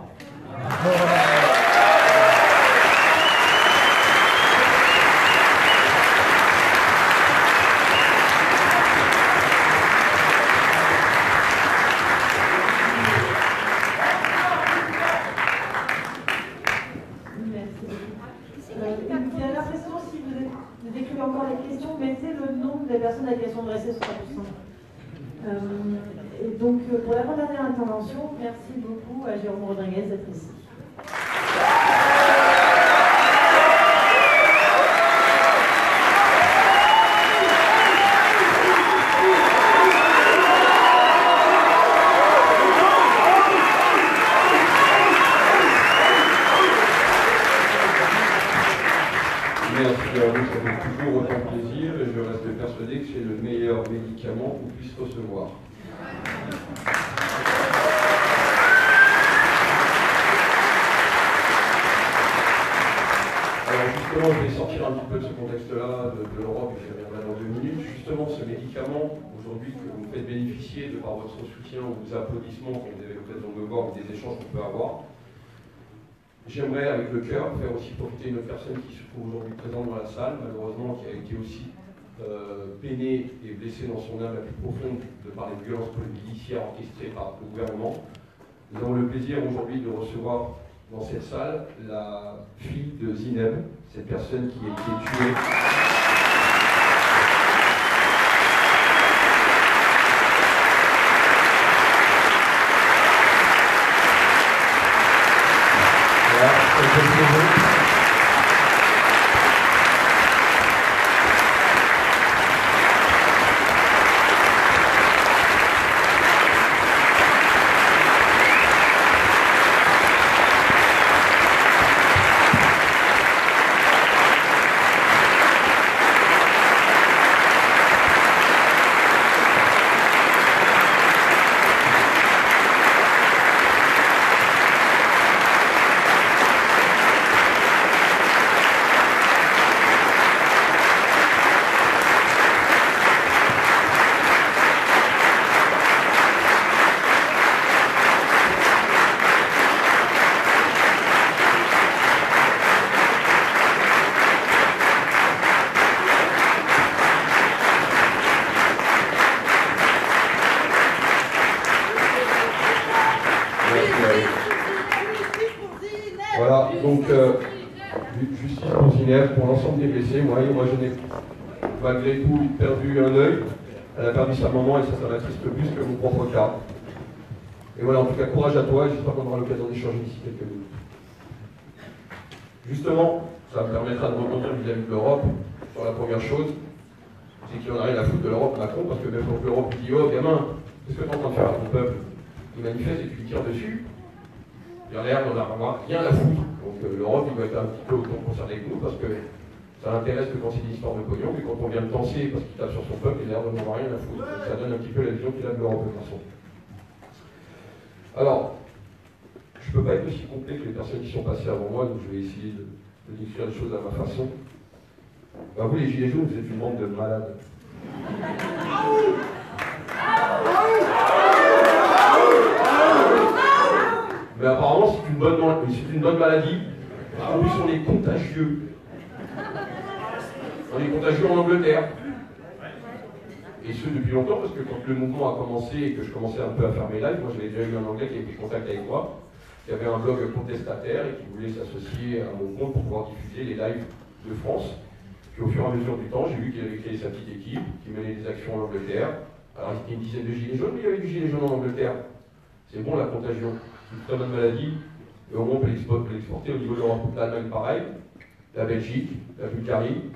L: Des personnes à qui elles sont dressées, ce sera plus simple. Et donc, pour l'avant-dernière intervention, merci beaucoup à Jérôme Rodriguez d'être ici.
O: Merci à vous, ça fait toujours autant plaisir et je reste persuadé que c'est le meilleur médicament qu'on puisse recevoir. Alors justement, je vais sortir un petit peu de ce contexte-là, de l'Europe, et j'y reviendrai dans 2 minutes. Justement, ce médicament, aujourd'hui, que vous me faites bénéficier de par votre soutien ou vos applaudissements, quand vous avez l'occasion de me voir, ou des échanges qu'on peut avoir, j'aimerais, avec le cœur, faire aussi profiter une autre personne qui se trouve aujourd'hui présente dans la salle, malheureusement, qui a été aussi peinée et blessée dans son âme la plus profonde de par les violences policières orchestrées par le gouvernement. Nous avons le plaisir aujourd'hui de recevoir dans cette salle la fille de Zineb, cette personne qui a été tuée. Voilà, donc justice pour Zineb, pour l'ensemble des blessés. Moi je n'ai malgré tout perdu un œil. Elle a perdu sa maman et ça m'attriste plus que mon propre cas. Et voilà, en tout cas, courage à toi et j'espère qu'on aura l'occasion d'échanger d'ici quelques minutes. Justement, ça me permettra de rebondir vis-à-vis de l'Europe sur la première chose, c'est qu'il en a rien à foutre de l'Europe Macron, parce que même quand l'Europe dit oh gamin, qu'est-ce que tu es en train de faire à ton peuple? Il manifeste et tu lui tires dessus. Il a l'air d'en avoir rien à foutre. Donc l'Europe, il doit être un petit peu autant concerné que nous, parce que ça l'intéresse que quand c'est des histoires de pognon, mais quand on vient de penser parce qu'il tape sur son peuple, il a l'air d'en avoir rien à foutre. Donc, ça donne un petit peu la vision qu'il a de l'Europe, de toute façon. Alors, je ne peux pas être aussi complet que les personnes qui sont passées avant moi, donc je vais essayer de décrire les choses à ma façon. Ben, vous, les gilets jaunes, vous êtes une bande de malades. Mais apparemment, c'est une bonne maladie. En plus, on est contagieux. On est contagieux en Angleterre. Et ce depuis longtemps, parce que quand le mouvement a commencé et que je commençais un peu à faire mes lives, moi j'avais déjà eu un Anglais qui avait pris contact avec moi, qui avait un blog contestataire et qui voulait s'associer à mon compte pour pouvoir diffuser les lives de France. Puis au fur et à mesure du temps, j'ai vu qu'il avait créé sa petite équipe, qui menait des actions en Angleterre. Alors il y avait une dizaine de gilets jaunes, mais il y avait du gilet jaune en Angleterre. C'est bon la contagion. C'est une très bonne maladie. Et au moins on peut l'exporter au niveau de l'Europe. L'Allemagne pareil, la Belgique, la Bulgarie.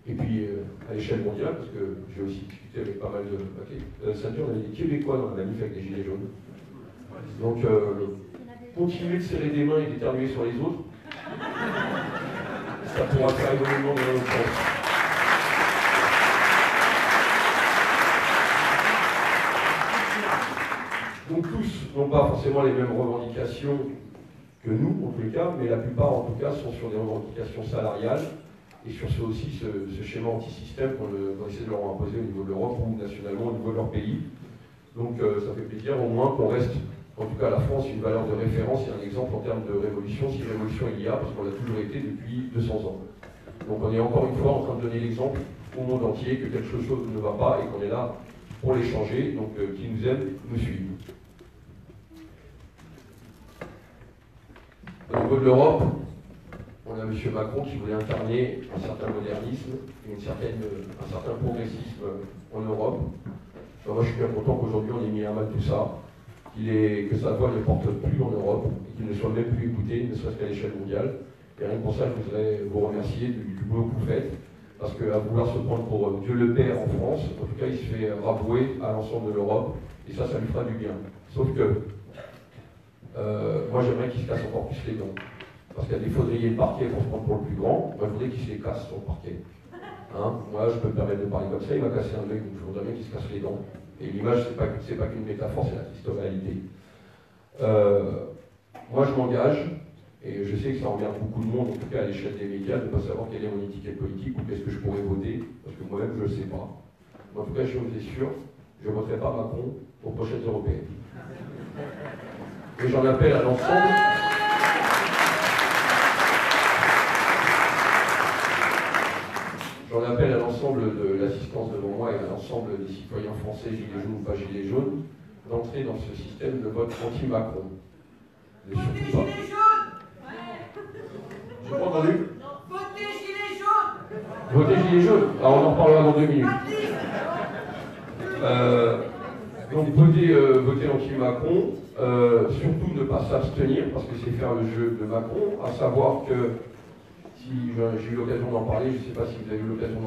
O: Et puis à l'échelle mondiale, parce que j'ai aussi discuté avec pas mal de ceintures, on avait des Québécois dans la manif avec des gilets jaunes. Donc continuer de serrer des mains et d'éternuer sur les autres, ça pourra faire évoluer le monde dans l'autre sens. Donc tous n'ont pas forcément les mêmes revendications que nous, en tous les cas, mais la plupart en tout cas sont sur des revendications salariales et sur ce aussi ce schéma anti-système qu'on essaie de leur imposer au niveau de l'Europe ou nationalement au niveau de leur pays. Donc ça fait plaisir au moins qu'on reste, en tout cas à la France, une valeur de référence et un exemple en termes de révolution, si révolution il y a, parce qu'on l'a toujours été depuis 200 ans. Donc on est encore une fois en train de donner l'exemple au monde entier que quelque chose ne va pas et qu'on est là pour les changer, donc qui nous aiment, nous suivent. Au niveau de l'Europe, on a M. Macron qui voulait incarner un certain modernisme et un certain progressisme en Europe. Alors moi je suis bien content qu'aujourd'hui on ait mis à mal tout ça, que sa voix ne porte plus en Europe et qu'il ne soit même plus écouté, ne serait-ce qu'à l'échelle mondiale. Et rien que pour ça, je voudrais vous remercier du boulot que vous faites, parce qu'à vouloir se prendre pour Dieu le Père en France, en tout cas il se fait rabrouer à l'ensemble de l'Europe, et ça lui fera du bien. Sauf que moi j'aimerais qu'il se casse encore plus les dents. Parce qu'il y a des faudriers de parquet pour se prendre pour le plus grand, moi je voudrais qu'il se les casse son parquet. Hein, moi je peux me permettre de parler comme ça, il m'a cassé un œil, donc je voudrais bien qu'il se casse les dents. Et l'image, c'est pas qu'une métaphore, c'est la triste réalité. Moi je m'engage Et je sais que ça emmerde beaucoup de monde, en tout cas à l'échelle des médias, de ne pas savoir quelle est mon étiquette politique ou qu'est-ce que je pourrais voter, parce que moi-même je ne le sais pas. Mais en tout cas, je vous assure, je ne voterai pas Macron aux prochaines européennes. Et j'en appelle à l'ensemble. J'en appelle à l'ensemble de l'assistance devant moi et à l'ensemble des citoyens français, gilets jaunes ou pas gilets jaunes, d'entrer dans ce système de vote anti-Macron.
P: Votez gilets jaunes.
O: J'ai pas entendu.
P: Votez gilets jaunes.
O: Votez gilets jaunes. Alors on en reparlera dans 2 minutes. Donc voter anti-Macron, surtout ne pas s'abstenir, parce que c'est faire le jeu de Macron, à savoir que, si j'ai eu l'occasion d'en parler, je ne sais pas si vous avez eu l'occasion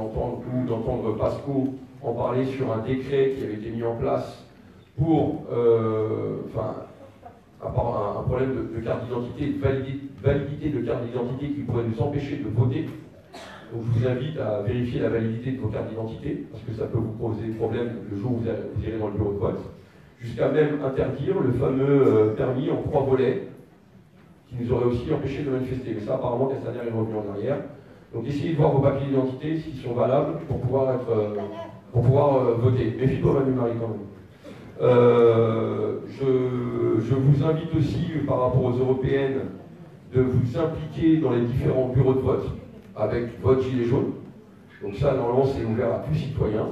O: d'entendre Pasco en parler sur un décret qui avait été mis en place pour, à part un problème de carte d'identité, de validité de carte d'identité qui pourrait nous empêcher de voter. Donc je vous invite à vérifier la validité de vos cartes d'identité, parce que ça peut vous poser problème le jour où vous irez dans le bureau de vote. Jusqu'à même interdire le fameux permis en 3 volets, qui nous aurait aussi empêché de manifester. Mais ça, apparemment, Castaner est revenu en arrière. Donc essayez de voir vos papiers d'identité, s'ils sont valables, pour pouvoir voter. Méfie-toi, Manu-Marie, quand même. Je vous invite aussi, par rapport aux européennes, de vous impliquer dans les différents bureaux de vote, avec vote gilet jaune. Donc ça, normalement, c'est ouvert à tout citoyen.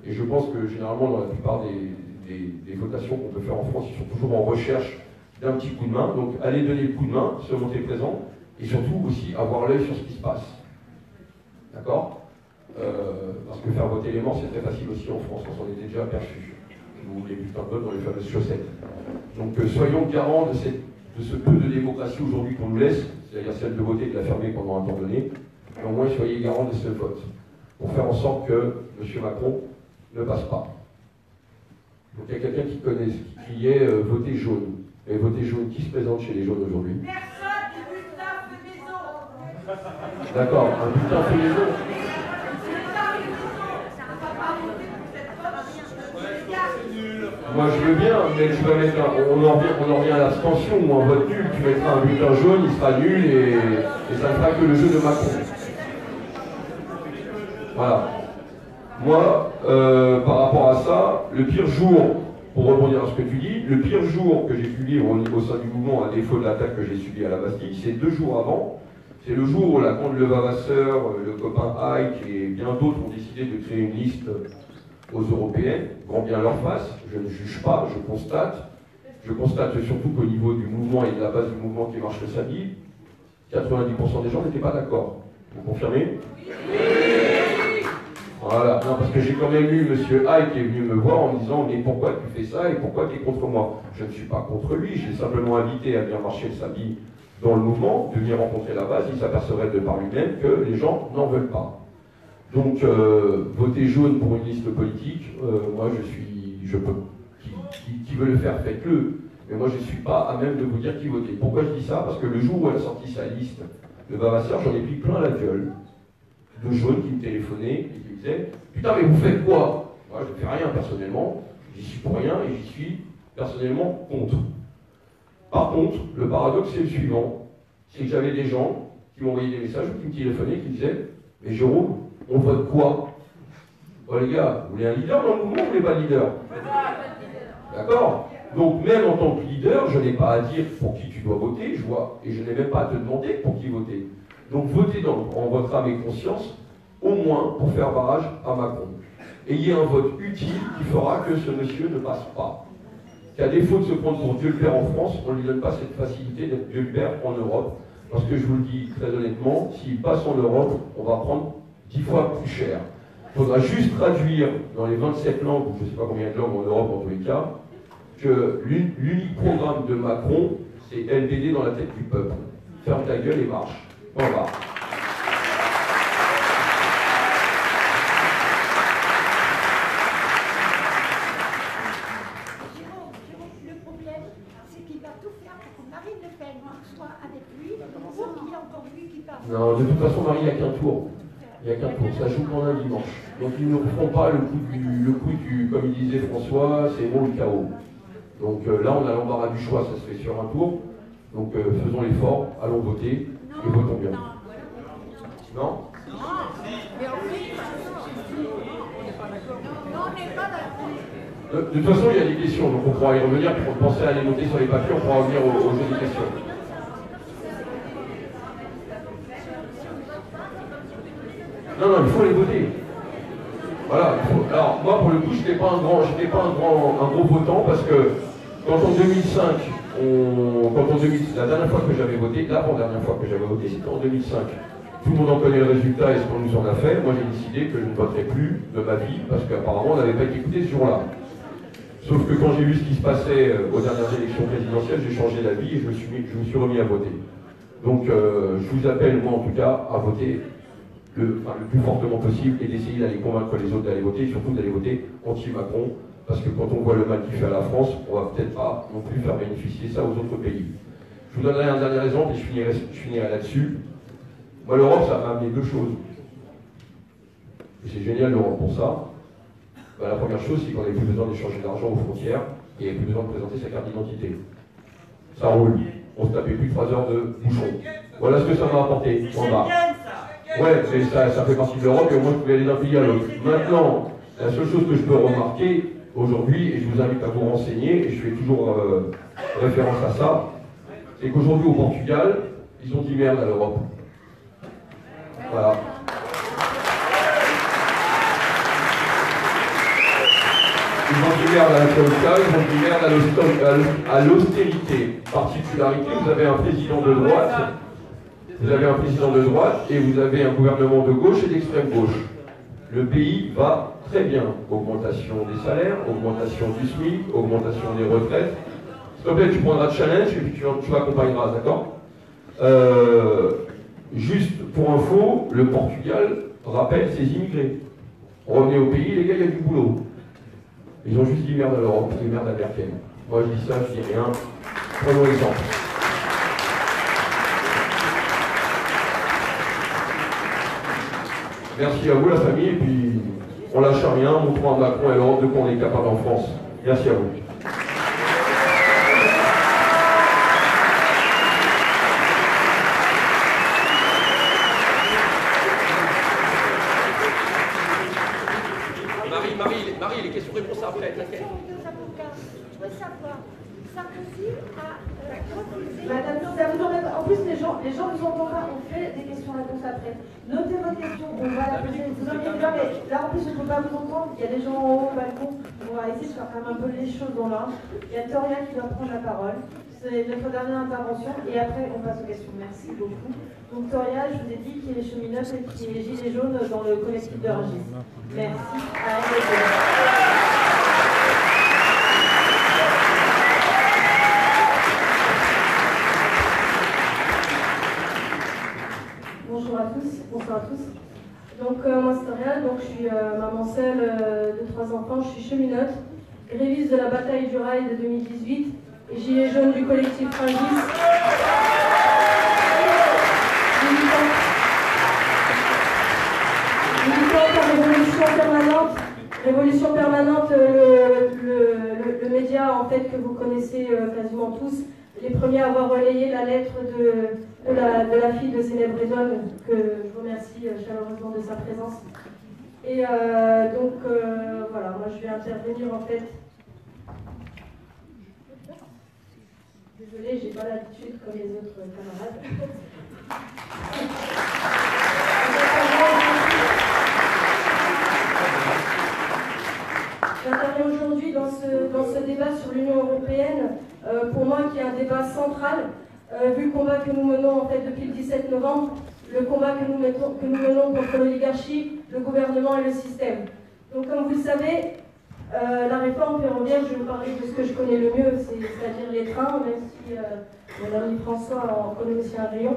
O: Et je pense que, généralement, dans la plupart des votations qu'on peut faire en France, ils sont toujours en recherche d'un petit coup de main. Donc, allez donner le coup de main, se montrer présent, et surtout aussi avoir l'œil sur ce qui se passe. D'accord parce que faire voter les morts, c'est très facile aussi en France, on s'en était déjà aperçu. Ou les bulletins de vote dans les fameuses chaussettes. Donc, soyons garants de ce peu de démocratie aujourd'hui qu'on nous laisse, c'est-à-dire celle de voter et de la fermer pendant un temps donné. Mais au moins, soyez garants de ce vote, pour faire en sorte que M. Macron ne passe pas. Donc, il y a quelqu'un qui connaît, qui criait voter jaune. Et voter jaune, qui se présente chez les jaunes aujourd'hui?
P: Personne du bulletin fait maison.
O: D'accord, un bulletin fait maison. Moi je veux bien, mais tu vas mettre on en revient à l'abstention ou en vote nul, tu mettras un bulletin jaune, il sera nul et ça ne fera que le jeu de Macron. Voilà. Moi, par rapport à ça, le pire jour, pour rebondir à ce que tu dis, le pire jour que j'ai pu vivre au sein du mouvement, à défaut de l'attaque que j'ai subie à la Bastille, c'est 2 jours avant. C'est le jour où la comte Levavasseur, le copain Ike et bien d'autres ont décidé de créer une liste aux européennes, grand bien leur face, je ne juge pas, je constate. Je constate surtout qu'au niveau du mouvement et de la base du mouvement qui marche le samedi, 90% des gens n'étaient pas d'accord. Vous confirmez? Voilà, non, parce que j'ai quand même eu M. Hay qui est venu me voir en me disant « Mais pourquoi tu fais ça et pourquoi tu es contre moi ?» Je ne suis pas contre lui, je l'ai simplement invité à venir marcher le samedi dans le mouvement, de venir rencontrer la base, il s'apercevrait de par lui-même que les gens n'en veulent pas. Donc, voter jaune pour une liste politique, moi qui veut le faire, faites-le. Mais moi je ne suis pas à même de vous dire qui voter. Pourquoi je dis ça? Parce que le jour où elle a sorti sa liste de Vavasseur, j'en ai pris plein la gueule de jaunes qui me téléphonaient et qui me disaient « Putain, mais vous faites quoi ?» Moi je ne fais rien personnellement, j'y suis pour rien et j'y suis personnellement contre. Par contre, le paradoxe c'est le suivant, c'est que j'avais des gens qui m'envoyaient des messages ou qui me téléphonaient qui me disaient « Mais Jérôme, on vote quoi ?» Oh les gars, vous voulez un leader dans le mouvement ou vous voulez pas de leader? D'accord? Donc même en tant que leader, je n'ai pas à dire pour qui tu dois voter, et je n'ai même pas à te demander pour qui voter. Donc votez en votre âme et conscience, au moins pour faire barrage à Macron. Ayez un vote utile qui fera que ce monsieur ne passe pas. Qu'à défaut de se prendre pour Dieu le Père en France, on ne lui donne pas cette facilité d'être Dieu le Père en Europe. Parce que je vous le dis très honnêtement, s'il passe en Europe, on va prendre 10 fois plus cher. Il faudra juste traduire dans les 27 langues, ou je ne sais pas combien de langues en Europe en tous les cas, que l'unique programme de Macron, c'est LBD dans la tête du peuple. Ferme ta gueule et marche. Au revoir.
N: Jérôme, le problème, c'est qu'il va tout faire pour que Marine Le Pen soit avec lui, pour qu'il y ait encore lui qui parle.
O: Non, de toute façon, Marie, il n'y a qu'un tour. Il n'y a qu'un tour, ça joue pendant un dimanche. Donc ils ne feront pas le coup du, comme il disait François, c'est bon le chaos. Donc là, on a l'embarras du choix, ça se fait sur un tour. Donc faisons l'effort, allons voter et votons bien. Non? De toute façon, il y a des questions, donc on pourra y revenir, pour penser à les noter sur les papiers, on pourra revenir au jeu des questions. Non, il faut les voter. Voilà, alors moi pour le coup, je n'étais pas un gros votant parce que quand en 2005, la dernière fois que j'avais voté, l'avant-dernière fois que j'avais voté, c'était en 2005. Tout le monde en connaît le résultat et ce qu'on nous en a fait. Moi j'ai décidé que je ne voterais plus de ma vie parce qu'apparemment on n'avait pas été écouté ce jour-là. Sauf que quand j'ai vu ce qui se passait aux dernières élections présidentielles, j'ai changé d'avis et je me suis remis à voter. Donc je vous appelle, moi en tout cas, à voter le plus fortement possible et d'essayer d'aller convaincre les autres d'aller voter et surtout d'aller voter anti-Macron parce que quand on voit le mal qu'il fait à la France, on va peut-être pas non plus faire bénéficier ça aux autres pays. Je vous donnerai un dernier exemple et je finirai là-dessus. Moi, l'Europe, ça m'a amené deux choses. Et c'est génial l'Europe pour ça. Ben, la première chose, c'est qu'on n'avait plus besoin d'échanger d'argent aux frontières et il n'y avait plus besoin de présenter sa carte d'identité. Ça roule. On se tapait plus de 3 heures de bouchon. Voilà ce que ça m'a apporté. En bas. Ouais, mais ça fait partie de l'Europe et moi je pouvais aller d'un pays à l'autre. Maintenant, la seule chose que je peux remarquer aujourd'hui, et je vous invite à vous renseigner, et je fais toujours référence à ça, c'est qu'aujourd'hui au Portugal, ils ont dit merde à l'Europe. Voilà. Ils ont dit merde à la troïka, ils ont dit merde à l'austérité. Particularité, vous avez un président de droite. Vous avez un président de droite et vous avez un gouvernement de gauche et d'extrême gauche. Le pays va très bien. Augmentation des salaires, augmentation du SMIC, augmentation des retraites. S'il te plaît, tu prendras le challenge et puis tu m'accompagneras, d'accord? Juste pour info, le Portugal rappelle ses immigrés. Revenez au pays, les gars, il y a du boulot. Ils ont juste dit merde à l'Europe et merde à Merkel. Moi je dis ça, je dis rien. Prenons l'exemple. Merci à vous la famille, et puis on lâche rien, montrons à Macron et l'Europe de quoi on est capable en France. Merci à vous. Marie, les questions-réponses après.
N: Je veux savoir, Sarkozy a refusé...
L: Madame, ça vous embête. En plus, les gens vous entendent pas, on fait des questions-réponses après. Notez vos questions, on va la poser. Vous inquiétez pas, mais là en plus, on ne peut pas vous entendre. Il y a des gens en haut au balcon. On va essayer de faire quand même un peu les choses dans l'ordre. Il y a Toria qui va prendre la parole. C'est notre dernière intervention et après, on passe aux questions. Merci beaucoup. Donc, Toria, je vous ai dit qu'il est cheminote et qu'il est gilet jaune dans le collectif de Rungis. Merci.
F: Bonjour à tous, bonsoir à tous. Donc moi c'est Toria, donc je suis maman seule de 3 enfants, je suis cheminote, gréviste de la bataille du rail de 2018 et gilet jaune du collectif Rungis. Militante à Révolution permanente, le média en fait que vous connaissez quasiment tous. Les premiers à avoir relayé la lettre de la fille de Zeynep Redouane, que je remercie chaleureusement de sa présence. Et donc voilà, moi je vais intervenir en fait. Désolée, j'ai pas l'habitude comme les autres camarades. J'interviens aujourd'hui dans ce débat sur l'Union européenne, pour moi qui est un débat central, vu le combat que nous menons en fait depuis le 17 novembre, le combat que nous menons contre l'oligarchie, le gouvernement et le système. Donc comme vous le savez, la réforme ferroviaire, je vais vous parler de ce que je connais le mieux, c'est-à-dire les trains, même si mon ami François en connaît aussi un rayon.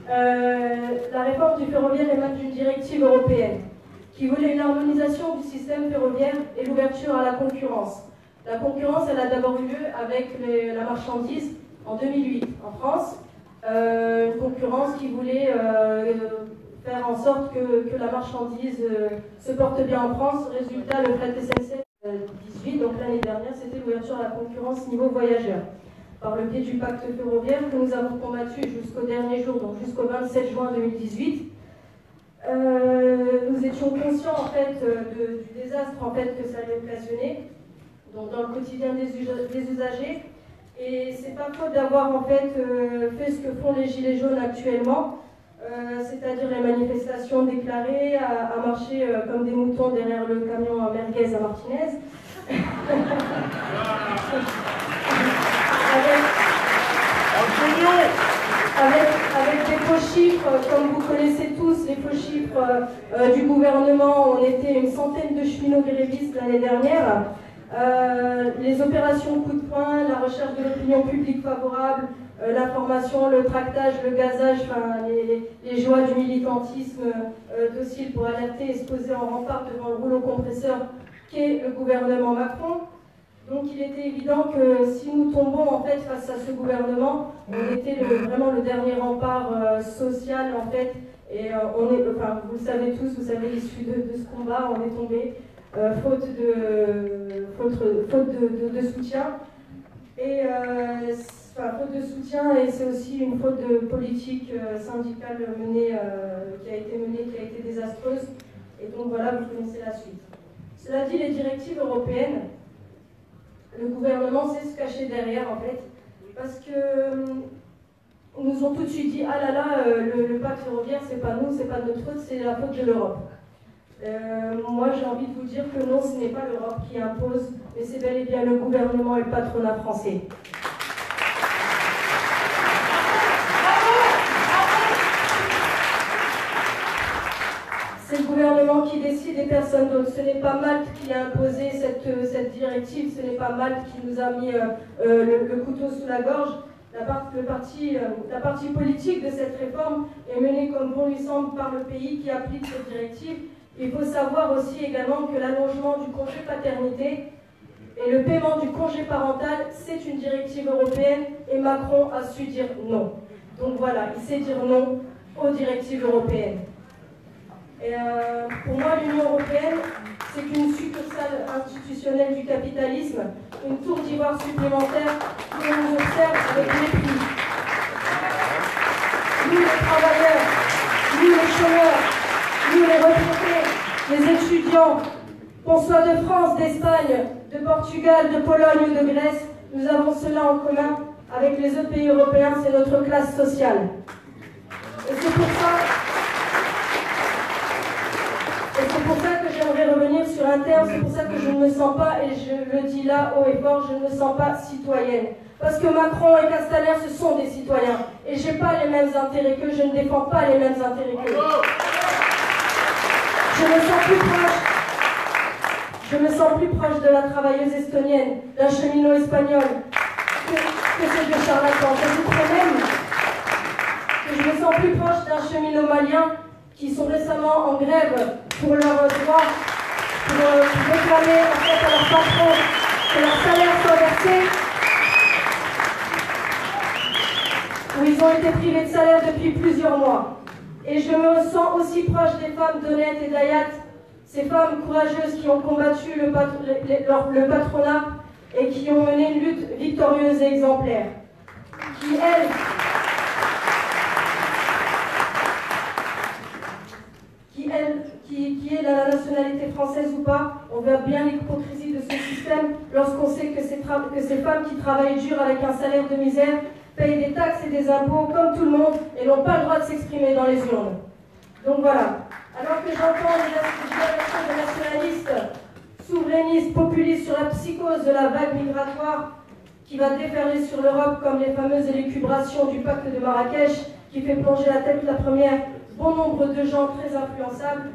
F: La réforme du ferroviaire émane d'une directive européenne qui voulait une harmonisation du système ferroviaire et l'ouverture à la concurrence. La concurrence, elle a d'abord eu lieu avec la marchandise en 2008 en France. Une concurrence qui voulait faire en sorte que la marchandise se porte bien en France. Résultat, le fret SNCF 18, donc l'année dernière, c'était l'ouverture à la concurrence niveau voyageurs. par le biais du pacte ferroviaire que nous avons combattu jusqu'au dernier jour, donc jusqu'au 27 juin 2018. Nous étions conscients en fait du désastre en fait que ça allait occasionner donc dans le quotidien des usagers, et c'est pas faute d'avoir en fait fait ce que font les Gilets jaunes actuellement, c'est-à-dire les manifestations déclarées, à marcher comme des moutons derrière le camion à merguez à Martinez. Avec des faux chiffres, comme vous connaissez tous, les faux chiffres du gouvernement, on était une centaine de cheminots grévistes l'année dernière. Les opérations coup de poing, la recherche de l'opinion publique favorable, l'information, le tractage, le gazage, enfin, les joies du militantisme docile pour alerter et se poser en rempart devant le rouleau compresseur qu'est le gouvernement Macron. Donc il était évident que si nous tombons en fait face à ce gouvernement, on était vraiment le dernier rempart social en fait, et on est, enfin, vous le savez tous, vous savez l'issue de ce combat, on est tombé faute de soutien, et faute de soutien, et c'est aussi une faute de politique syndicale qui a été désastreuse, et donc voilà, vous connaissez la suite. Cela dit, les directives européennes, le gouvernement sait se cacher derrière en fait, parce que nous ont tout de suite dit, ah là là, le pacte ferroviaire c'est pas nous, c'est pas de notre faute, c'est la faute de l'Europe. Moi j'ai envie de vous dire que non, ce n'est pas l'Europe qui impose, mais c'est bel et bien le gouvernement et le patronat français. C'est le gouvernement qui décide et personne d'autre. Ce n'est pas Malte qui a imposé cette directive, ce n'est pas Malte qui nous a mis le couteau sous la gorge. La partie politique de cette réforme est menée comme bon lui semble par le pays qui applique cette directive. Il faut savoir aussi également que l'allongement du congé paternité et le paiement du congé parental, c'est une directive européenne et Macron a su dire non. Donc voilà, il sait dire non aux directives européennes. Et pour moi, l'Union européenne, c'est qu'une succursale institutionnelle du capitalisme, une tour d'ivoire supplémentaire que l'on observe avec mépris. Nous les travailleurs, nous les chômeurs, nous les retraités, les étudiants, qu'on soit de France, d'Espagne, de Portugal, de Pologne ou de Grèce, nous avons cela en commun avec les autres pays européens, c'est notre classe sociale. Et c'est pour ça que j'aimerais revenir sur un terme, c'est pour ça que je ne me sens pas, et je le dis là haut et fort, je ne me sens pas citoyenne. Parce que Macron et Castaner, ce sont des citoyens. Et je n'ai pas les mêmes intérêts qu'eux, je ne défends pas les mêmes intérêts qu'eux. Je me sens plus proche de la travailleuse estonienne, d'un cheminot espagnol, que celle de charlatan. J'ajouterais même que je me sens plus proche d'un cheminot malien qui sont récemment en grève pour leurs droits, pour réclamer en fait à leur patron que leur salaire soit versé, où ils ont été privés de salaire depuis plusieurs mois. Et je me sens aussi proche des femmes d'Honnête et d'Ayat, ces femmes courageuses qui ont combattu le patronat et qui ont mené une lutte victorieuse et exemplaire, qui est la nationalité française ou pas, on voit bien l'hypocrisie de ce système lorsqu'on sait que ces femmes qui travaillent dur avec un salaire de misère payent des taxes et des impôts comme tout le monde et n'ont pas le droit de s'exprimer dans les urnes. Donc voilà. Alors que j'entends des nationalistes, souverainistes, populistes sur la psychose de la vague migratoire qui va déferler sur l'Europe comme les fameuses élucubrations du pacte de Marrakech qui fait plonger la tête la première bon nombre de gens très influençables,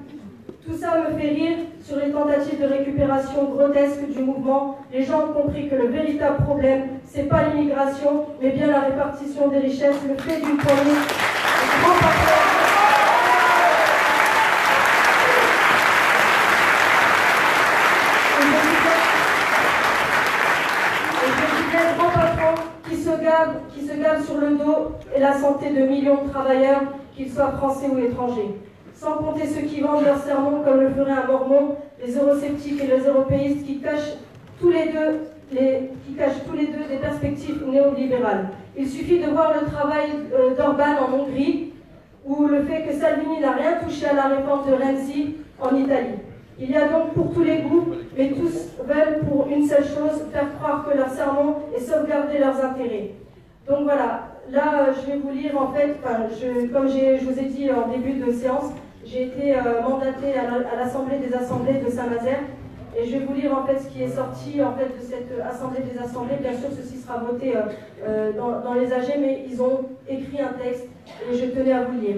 F: tout ça me fait rire sur les tentatives de récupération grotesques du mouvement. Les gens ont compris que le véritable problème, c'est pas l'immigration, mais bien la répartition des richesses, le fait d'une poignée de grands patrons. Qui se gavent sur le dos et la santé de millions de travailleurs, qu'ils soient français ou étrangers. Sans compter ceux qui vendent leurs sermons comme le ferait un mormon, les eurosceptiques et les européistes qui cachent tous les deux tous les deux des perspectives néolibérales. Il suffit de voir le travail d'Orban en Hongrie, ou le fait que Salvini n'a rien touché à la réforme de Renzi en Italie. Il y a donc pour tous les goûts, mais tous veulent pour une seule chose, faire croire que leur serment est sauvegarder leurs intérêts. Donc voilà, là je vais vous lire en fait, comme je vous ai dit en début de séance, j'ai été mandatée à l'Assemblée des Assemblées de Saint-Nazaire, et je vais vous lire en fait ce qui est sorti en fait de cette Assemblée des Assemblées. Bien sûr, ceci sera voté dans les AG, mais ils ont écrit un texte et je tenais à vous le lire.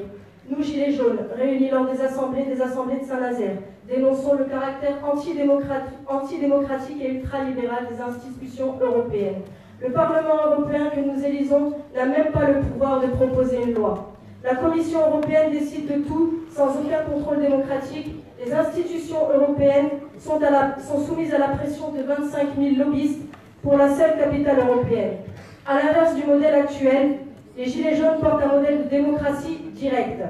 F: Nous, Gilets jaunes, réunis lors des assemblées de Saint-Nazaire, dénonçons le caractère antidémocratique et ultralibéral des institutions européennes. Le Parlement européen que nous élisons n'a même pas le pouvoir de proposer une loi. La Commission européenne décide de tout sans aucun contrôle démocratique. Les institutions européennes sont soumises à la pression de 25 000 lobbyistes pour la seule capitale européenne. À l'inverse du modèle actuel, les Gilets jaunes portent un modèle de démocratie directe,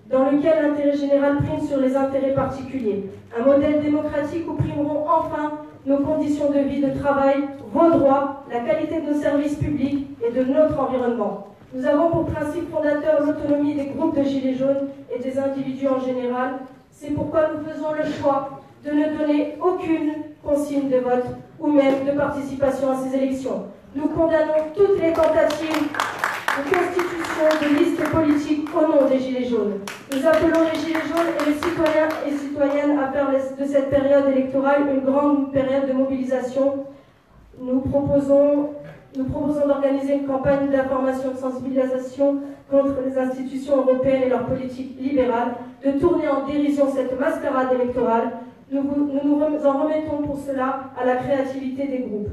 F: dans lequel l'intérêt général prime sur les intérêts particuliers. Un modèle démocratique où primeront enfin nos conditions de vie, de travail, vos droits, la qualité de nos services publics et de notre environnement. Nous avons pour principe fondateur l'autonomie des groupes de Gilets jaunes et des individus en général. C'est pourquoi nous faisons le choix de ne donner aucune consigne de vote ou même de participation à ces élections. Nous condamnons toutes les tentatives de constitution de listes politiques au nom des Gilets jaunes. Nous appelons les Gilets jaunes et les citoyens et citoyennes à faire de cette période électorale une grande période de mobilisation. Nous proposons d'organiser une campagne d'information et de sensibilisation contre les institutions européennes et leur politique libérale, de tourner en dérision cette mascarade électorale. Nous en remettons pour cela à la créativité des groupes.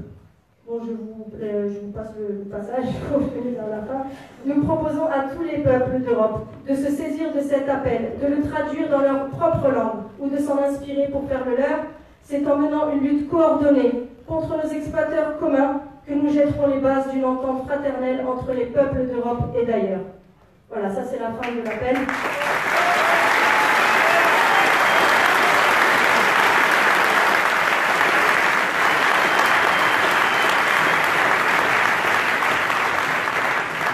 F: Bon, je vous passe le passage, je finis vers la fin. Nous proposons à tous les peuples d'Europe de se saisir de cet appel, de le traduire dans leur propre langue ou de s'en inspirer pour faire le leur. C'est en menant une lutte coordonnée contre nos exploiteurs communs que nous jetterons les bases d'une entente fraternelle entre les peuples d'Europe et d'ailleurs. Voilà, ça c'est la fin de l'appel.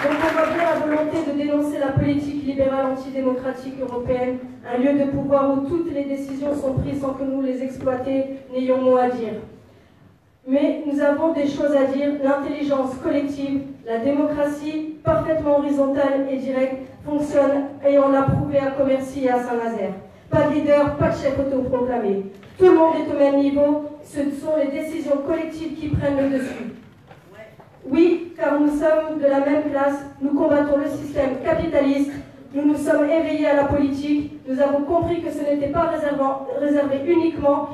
F: Donc on voit bien la volonté de dénoncer la politique libérale antidémocratique européenne, un lieu de pouvoir où toutes les décisions sont prises sans que nous, les exploités, n'ayons mot à dire. Mais nous avons des choses à dire. L'intelligence collective, la démocratie parfaitement horizontale et directe fonctionne et on l'a prouvé à Commercy et à Saint-Nazaire. Pas de leader, pas de chef autoproclamé. Tout le monde est au même niveau. Ce sont les décisions collectives qui prennent le dessus. Oui, car nous sommes de la même classe, nous combattons le système capitaliste, nous nous sommes éveillés à la politique, nous avons compris que ce n'était pas réservé uniquement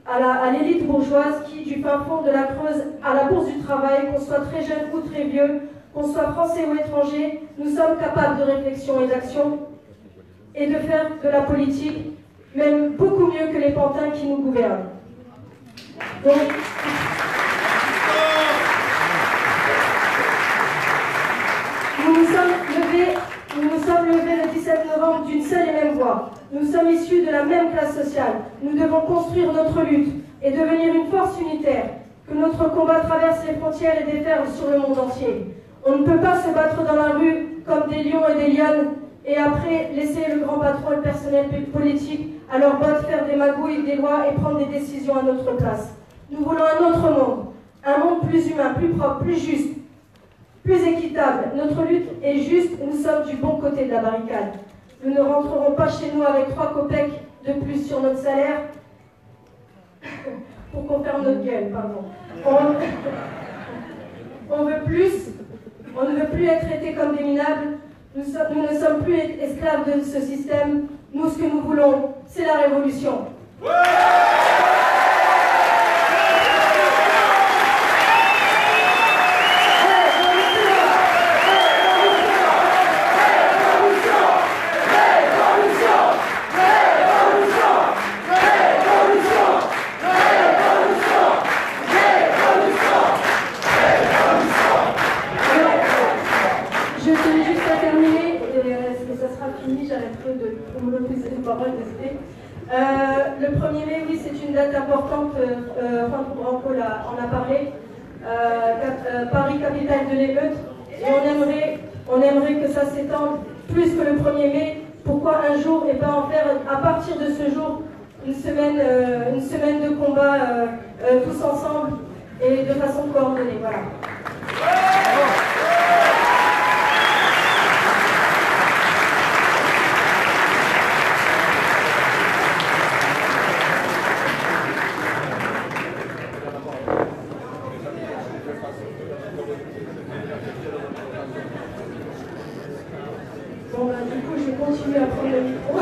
F: à l'élite bourgeoise qui, du fin fond de la Creuse à la bourse du travail, qu'on soit très jeune ou très vieux, qu'on soit français ou étranger, nous sommes capables de réflexion et d'action et de faire de la politique, même beaucoup mieux que les pantins qui nous gouvernent. Donc, nous nous sommes levés le 17 novembre d'une seule et même voix. Nous sommes issus de la même classe sociale. Nous devons construire notre lutte et devenir une force unitaire. Que notre combat traverse les frontières et déferle sur le monde entier. On ne peut pas se battre dans la rue comme des lions et des lionnes et après laisser le grand patron et le personnel politique à leur botte faire des magouilles, des lois et prendre des décisions à notre place. Nous voulons un autre monde. Un monde plus humain, plus propre, plus juste. Plus équitable. Notre lutte est juste, nous sommes du bon côté de la barricade. Nous ne rentrerons pas chez nous avec 3 copecs de plus sur notre salaire pour qu'on ferme notre gueule, pardon. On veut plus, on ne veut plus être traités comme des minables, nous ne sommes plus esclaves de ce système. Nous, ce que nous voulons, c'est la révolution. Le 1er mai, oui, c'est une date importante, Juan Branco en a parlé. Paris capitale de l'émeute, et on aimerait que ça s'étende plus que le 1er mai. Pourquoi un jour et pas en faire à partir de ce jour une semaine de combat tous ensemble et de façon coordonnée. Voilà. Bon, du coup, je vais continuer à prendre le micro.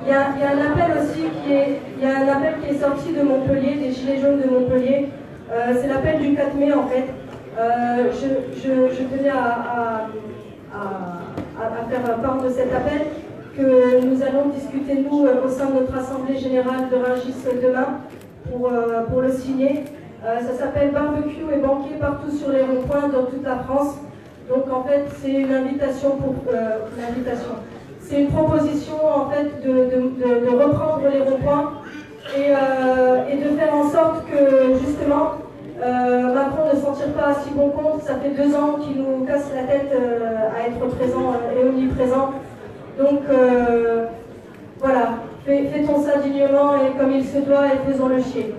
F: Il y a un appel aussi qui est sorti de Montpellier, des Gilets jaunes de Montpellier. C'est l'appel du 4 mai en fait. Je tenais à faire part de cet appel que nous allons discuter nous au sein de notre assemblée générale de Rungis demain pour le signer. Ça s'appelle barbecue et banquet partout sur les ronds-points dans toute la France. Donc en fait c'est une invitation c'est une proposition en fait de reprendre les ronds-points et de faire en sorte que justement Macron ne s'en tire pas à si bon compte. Ça fait 2 ans qu'il nous casse la tête à être présent et omniprésent. Donc voilà, faisons ça dignement et comme il se doit et faisons-le chier.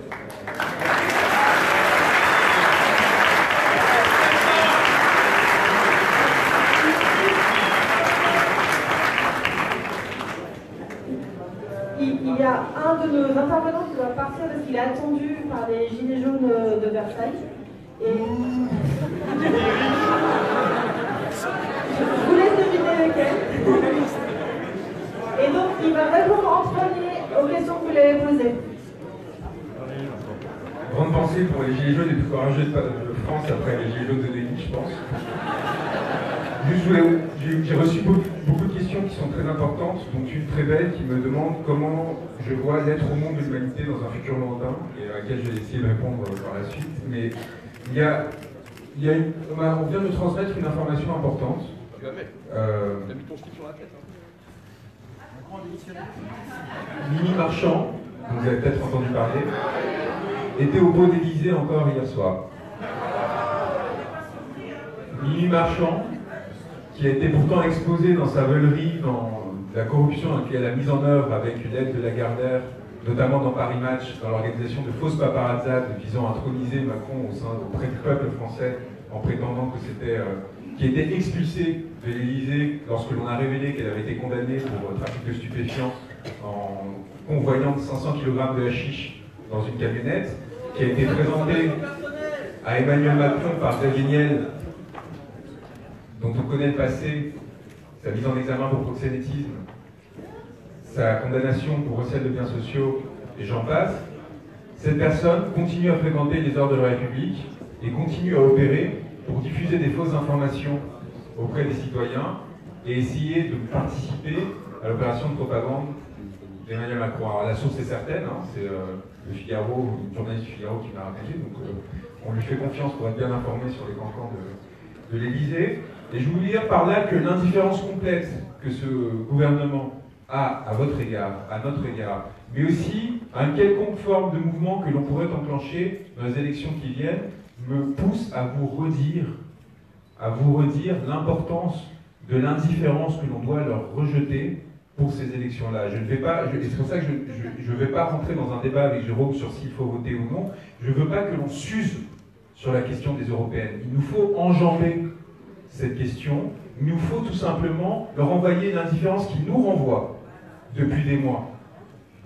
L: Il y a un de nos intervenants qui doit partir parce qu'il est attendu par les Gilets jaunes de Versailles. Et... je vous laisse deviner lequel. Et donc il va répondre en premier aux questions que vous lui avez posées.
J: Grande pensée pour les Gilets jaunes les plus courageux de France après les Gilets jaunes de Delhi, je pense. J'ai reçu beaucoup de questions qui sont très importantes, dont une très belle qui me demande comment je vois l'être au monde de l'humanité dans un futur lointain, et à laquelle je vais essayer de répondre par la suite. Mais on vient de me transmettre une information importante.
O: Tu vas mettre. T'as mis ton slip sur la tête.
J: Mimi Marchand, dont vous avez peut-être entendu parler, était au Beau d'Élysée encore hier soir. Mimi Marchand, qui a été pourtant exposée dans sa veulerie, dans la corruption qu'elle a mise en œuvre avec l'aide de Lagardère, notamment dans Paris Match, dans l'organisation de fausses paparazzades visant à introniser Macron auprès du peuple français, en prétendant que c'était qui était expulsée de l'Élysée lorsque l'on a révélé qu'elle avait été condamnée pour trafic de stupéfiants en convoyant 500 kg de hashish dans une camionnette, qui a été présentée à Emmanuel Macron par Xavier Niel, dont on connaît le passé, sa mise en examen pour proxénétisme, sa condamnation pour recel de biens sociaux, et j'en passe. Cette personne continue à fréquenter les ordres de la République et continue à opérer pour diffuser des fausses informations auprès des citoyens et essayer de participer à l'opération de propagande d'Emmanuel Macron. Alors la source est certaine, hein, c'est le Figaro, une journaliste du Figaro qui m'a raconté, donc on lui fait confiance pour être bien informé sur les cancans de l'Élysée. Et je voulais dire par là que l'indifférence complète que ce gouvernement a à votre égard, à notre égard, mais aussi à une quelconque forme de mouvement que l'on pourrait enclencher dans les élections qui viennent, me pousse à vous redire l'importance de l'indifférence que l'on doit leur rejeter pour ces élections-là. Je ne vais pas, et c'est pour ça que je ne vais pas rentrer dans un débat avec Jérôme sur s'il faut voter ou non. Je ne veux pas que l'on s'use sur la question des européennes. Il nous faut enjamber cette question. Il nous faut tout simplement leur envoyer l'indifférence qui nous renvoie depuis des mois,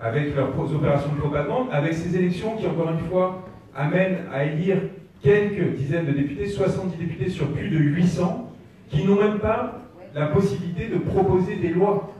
J: avec leurs opérations de propagande, avec ces élections qui, encore une fois, amènent à élire quelques dizaines de députés, 70 députés sur plus de 800, qui n'ont même pas la possibilité de proposer des lois.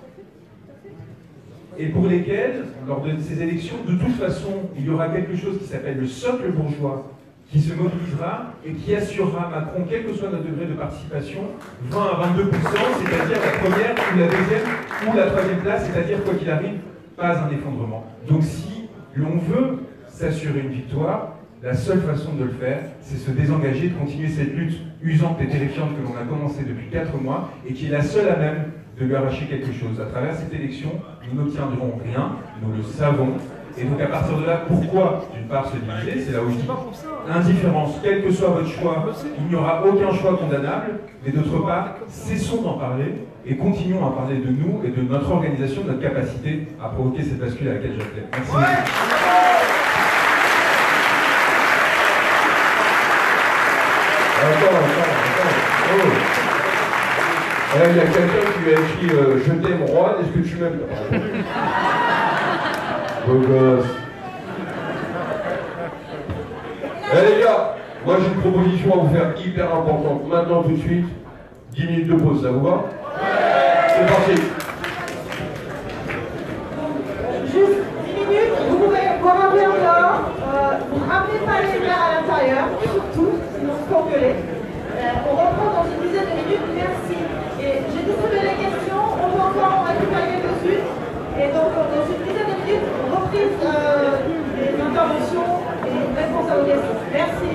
J: Et pour lesquelles, lors de ces élections, de toute façon, il y aura quelque chose qui s'appelle le socle bourgeois, qui se mobilisera et qui assurera Macron, quel que soit notre degré de participation, 20 à 22%, c'est-à-dire la première ou la deuxième ou la troisième place, c'est-à-dire, quoi qu'il arrive, pas un effondrement. Donc si l'on veut s'assurer une victoire, la seule façon de le faire, c'est se désengager, de continuer cette lutte usante et terrifiante que l'on a commencé depuis 4 mois et qui est la seule à même de lui arracher quelque chose. À travers cette élection, nous n'obtiendrons rien, nous le savons, Et donc à partir de là, pourquoi d'une part se diviser? C'est là où je dis indifférence, quel que soit votre choix, il n'y aura aucun choix condamnable, mais d'autre part, cessons d'en parler et continuons à parler de nous et de notre organisation, de notre capacité à provoquer cette bascule à laquelle j'appelais. Merci.
O: Attends. Oh. Il y a quelqu'un qui lui a écrit je t'aime Rohan, est-ce que tu m'aimes? Beau gosse. Les gars, moi j'ai une proposition à vous faire hyper importante. Maintenant tout de suite, 10 minutes de pause, ça vous va? C'est parti.
L: Juste 10 minutes, vous pouvez boire un verre dehors, vous ne ramenez pas les verres à l'intérieur, surtout, sinon on se fait engueuler. On reprend dans une dizaine de minutes, merci. Et j'ai distribué les questions, on peut encore en récupérer quelques-unes. Et donc dans une dizaine de minutes, reprise des interventions et réponses à vos questions. Merci.